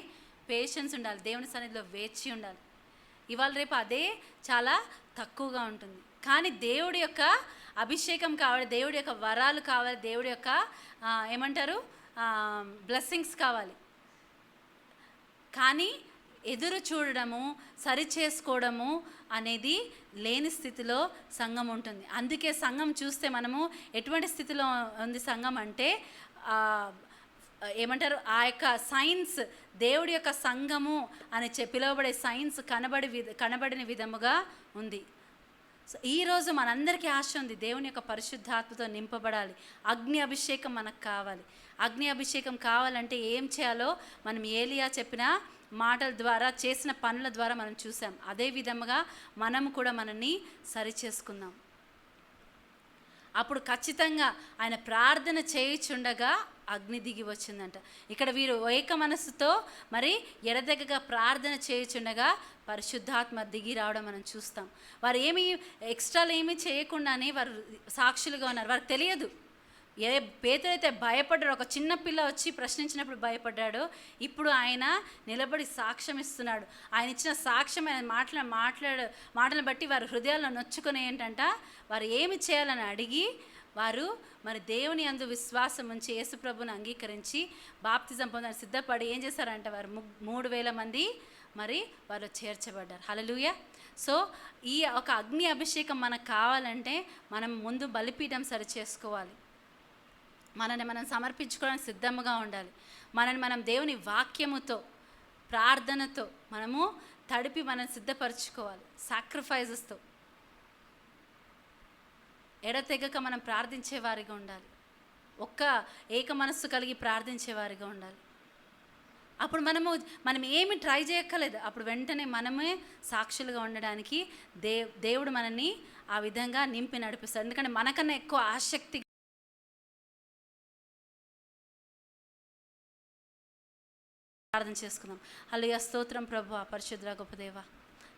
పేషెన్స్ ఉండాలి, దేవుని సన్నిధిలో వేచి ఉండాలి. ఇవాళ రేపు అదే చాలా తక్కువగా ఉంటుంది. కానీ దేవుడి యొక్క అభిషేకం కావాలి, దేవుడి యొక్క వరాలు కావాలి, దేవుడి యొక్క ఏమంటారు బ్లెస్సింగ్స్ కావాలి. కానీ ఎదురు చూడడము, సరి చేసుకోవడము అనేది లేని స్థితిలో సంఘం ఉంటుంది. అందుకే సంఘం చూస్తే మనము ఎటువంటి స్థితిలో ఉంది సంఘం అంటే ఏమంటారు, ఆ యొక్క సైన్స్, దేవుడి యొక్క సంఘము అని పిలువబడే సైన్స్ కనబడిన విధముగా ఉంది. ఈరోజు మనందరికీ ఆశ ఉంది, దేవుని యొక్క పరిశుద్ధాత్మతో నింపబడాలి. అగ్ని అభిషేకం మనకు కావాలి. అగ్ని అభిషేకం కావాలంటే ఏం చేయాలో మనం ఏలియా చెప్పిన మాటల ద్వారా, చేసిన పనుల ద్వారా మనం చూసాం. అదే విధముగా మనము కూడా మనల్ని సరిచేసుకుందాం. అప్పుడు ఖచ్చితంగా ఆయన ప్రార్థన చేయుచుండగా అగ్ని దిగి వచ్చిందంట. ఇక్కడ వీరు ఏక మనస్సుతో మరి ఎడదెగగా ప్రార్థన చేయుచుండగా పరిశుద్ధాత్మ దిగి రావడం మనం చూస్తాం. వారు ఏమీ ఎక్స్ట్రాలు ఏమీ చేయకుండానే వారు సాక్షులుగా ఉన్నారు. వారికి తెలియదు. పేతురైతే భయపడ్డాడు, ఒక చిన్న పిల్ల వచ్చి ప్రశ్నించినప్పుడు భయపడ్డాడు. ఇప్పుడు ఆయన నిలబడి సాక్ష్యం ఇస్తున్నాడు. ఆయన ఇచ్చిన సాక్ష్యం, ఆయన మాటలను బట్టి వారి హృదయాల్లో నొచ్చుకొని ఏంటంట, వారు ఏమి చేయాలని అడిగి వారు మరి దేవుని యందు విశ్వాసం ఉంచి యేసుప్రభుని అంగీకరించి బాప్తిజం పొందడానికి సిద్ధపడి ఏం చేశారంట, వారు 3,000 మంది మరి వారు చేర్చబడ్డారు. హల్లెలూయా. సో ఈ ఒక అగ్ని అభిషేకం మనకు కావాలంటే మనం ముందు బలిపీఠం సరి చేసుకోవాలి. మనల్ని మనం సమర్పించుకోవడానికి సిద్ధంగా ఉండాలి. మనల్ని మనం దేవుని వాక్యముతో, ప్రార్థనతో మనము తడిపి మనం సిద్ధపరచుకోవాలి. సాక్రిఫైజెస్తో ఎడతెగక మనం ప్రార్థించేవారిగా ఉండాలి. ఒక్క ఏక మనస్సు కలిగి ప్రార్థించేవారిగా ఉండాలి. అప్పుడు మనం ఏమి ట్రై చేయక్కర్లేదు. అప్పుడు వెంటనే మనమే సాక్షులుగా ఉండడానికి దేవుడు మనల్ని ఆ విధంగా నింపి నడిపిస్తాడు. ఎందుకంటే మనకన్నా ఎక్కువ ఆసక్తి ప్రార్థన చేసుకుందాం. హల్లెలూయా. స్తోత్రం ప్రభువా, పరిశుద్ధ గొప్ప దేవా.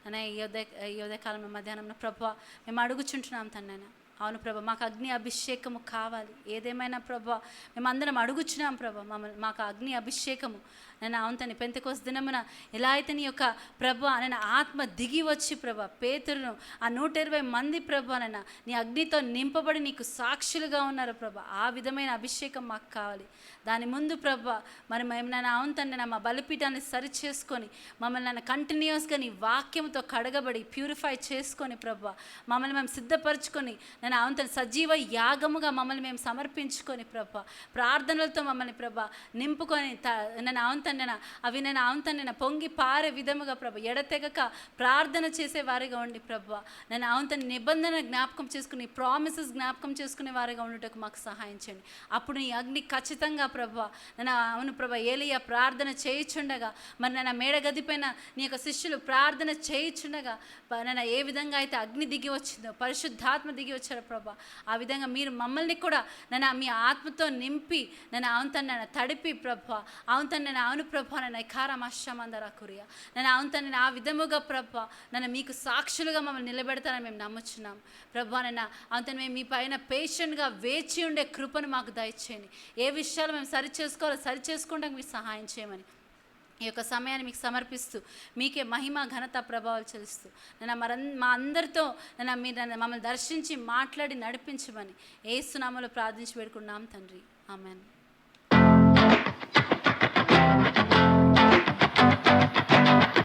అనే ఈ ఉదయకాలంలో మధ్యాహ్నం ప్రభువా మేము అడుగుచుంటున్నాం తండ్రి. అవును ప్రభా, మాకు అగ్ని అభిషేకము కావాలి. ఏదేమైనా ప్రభా మేమందరం అడుగుచున్నాం ప్రభా, మాకు అగ్ని అభిషేకము నేను అవును పెంతెకోస్తు దినమున ఎలా అయితే నీ యొక్క ప్రభా నేను ఆత్మ దిగి వచ్చి ప్రభా పేతురును ఆ 120 మంది ప్రభా నైనా నీ అగ్నితో నింపబడి నీకు సాక్షులుగా ఉన్నారు ప్రభా. ఆ విధమైన అభిషేకం మాకు కావాలి. దాని ముందు ప్రభా మరి మేము నేను అవును తండ్రి మా బలిపీఠాన్ని సరి చేసుకొని మమ్మల్ని నన్ను కంటిన్యూస్గా నీ వాక్యంతో కడగబడి ప్యూరిఫై చేసుకొని ప్రభా మమ్మల్ని మేము సిద్ధపరచుకొని నేను అవును సజీవ యాగముగా మమ్మల్ని మేము సమర్పించుకొని ప్రభా ప్రార్థనలతో మమ్మల్ని ప్రభా నింపుకొని నేను అవును అవి నేను అవును పొంగి పారే విధముగా ప్రభా ఎడతెగక ప్రార్థన చేసే వారిగా ఉండి ప్రభా నేను అవును నిబంధన జ్ఞాపకం చేసుకుని ప్రామిసెస్ జ్ఞాపకం చేసుకునే వారిగా ఉండటకు మాకు సహాయం చేయండి. అప్పుడు నీ అగ్ని ఖచ్చితంగా ప్రభా నేను అవును ప్రభా ఏలియా ప్రార్థన చేయుచుండగా మరి నేను మేడగదిపైన నీ యొక్క శిష్యులు ప్రార్థన చేయుచుండగా నేను ఏ విధంగా అయితే అగ్ని దిగి వచ్చిందో పరిశుద్ధాత్మ దిగి వచ్చారో ప్రభా ఆ విధంగా మీరు మమ్మల్ని కూడా నేను మీ ఆత్మతో నింపి నేను అవును తడిపి ప్రభా అవును నేను అవును ప్రభా నేను ఎకారమాశ్రమందరా కురియా నేను అవును ఆ విధముగా ప్రభా నన్ను మీకు సాక్షులుగా మమ్మల్ని నిలబెడతానని మేము నమ్ముచున్నాం ప్రభా. నేను అవును మేము మీ పైన పేషెంట్గా వేచి ఉండే కృపను మాకు దయచేయండి. ఏ విషయాలు మేము సరి చేసుకోవడానికి మీకు సహాయం చేయమని ఈ యొక్క సమయాన్ని మీకు సమర్పిస్తూ మీకే మహిమ ఘనత ప్రభావాలు చెల్లిస్తూ నేను మా అందరితో నేను మీరు మమ్మల్ని దర్శించి మాట్లాడి నడిపించమని యేసు నామములో ప్రార్థించి పెడుకున్నాం తండ్రి. ఆమేన్.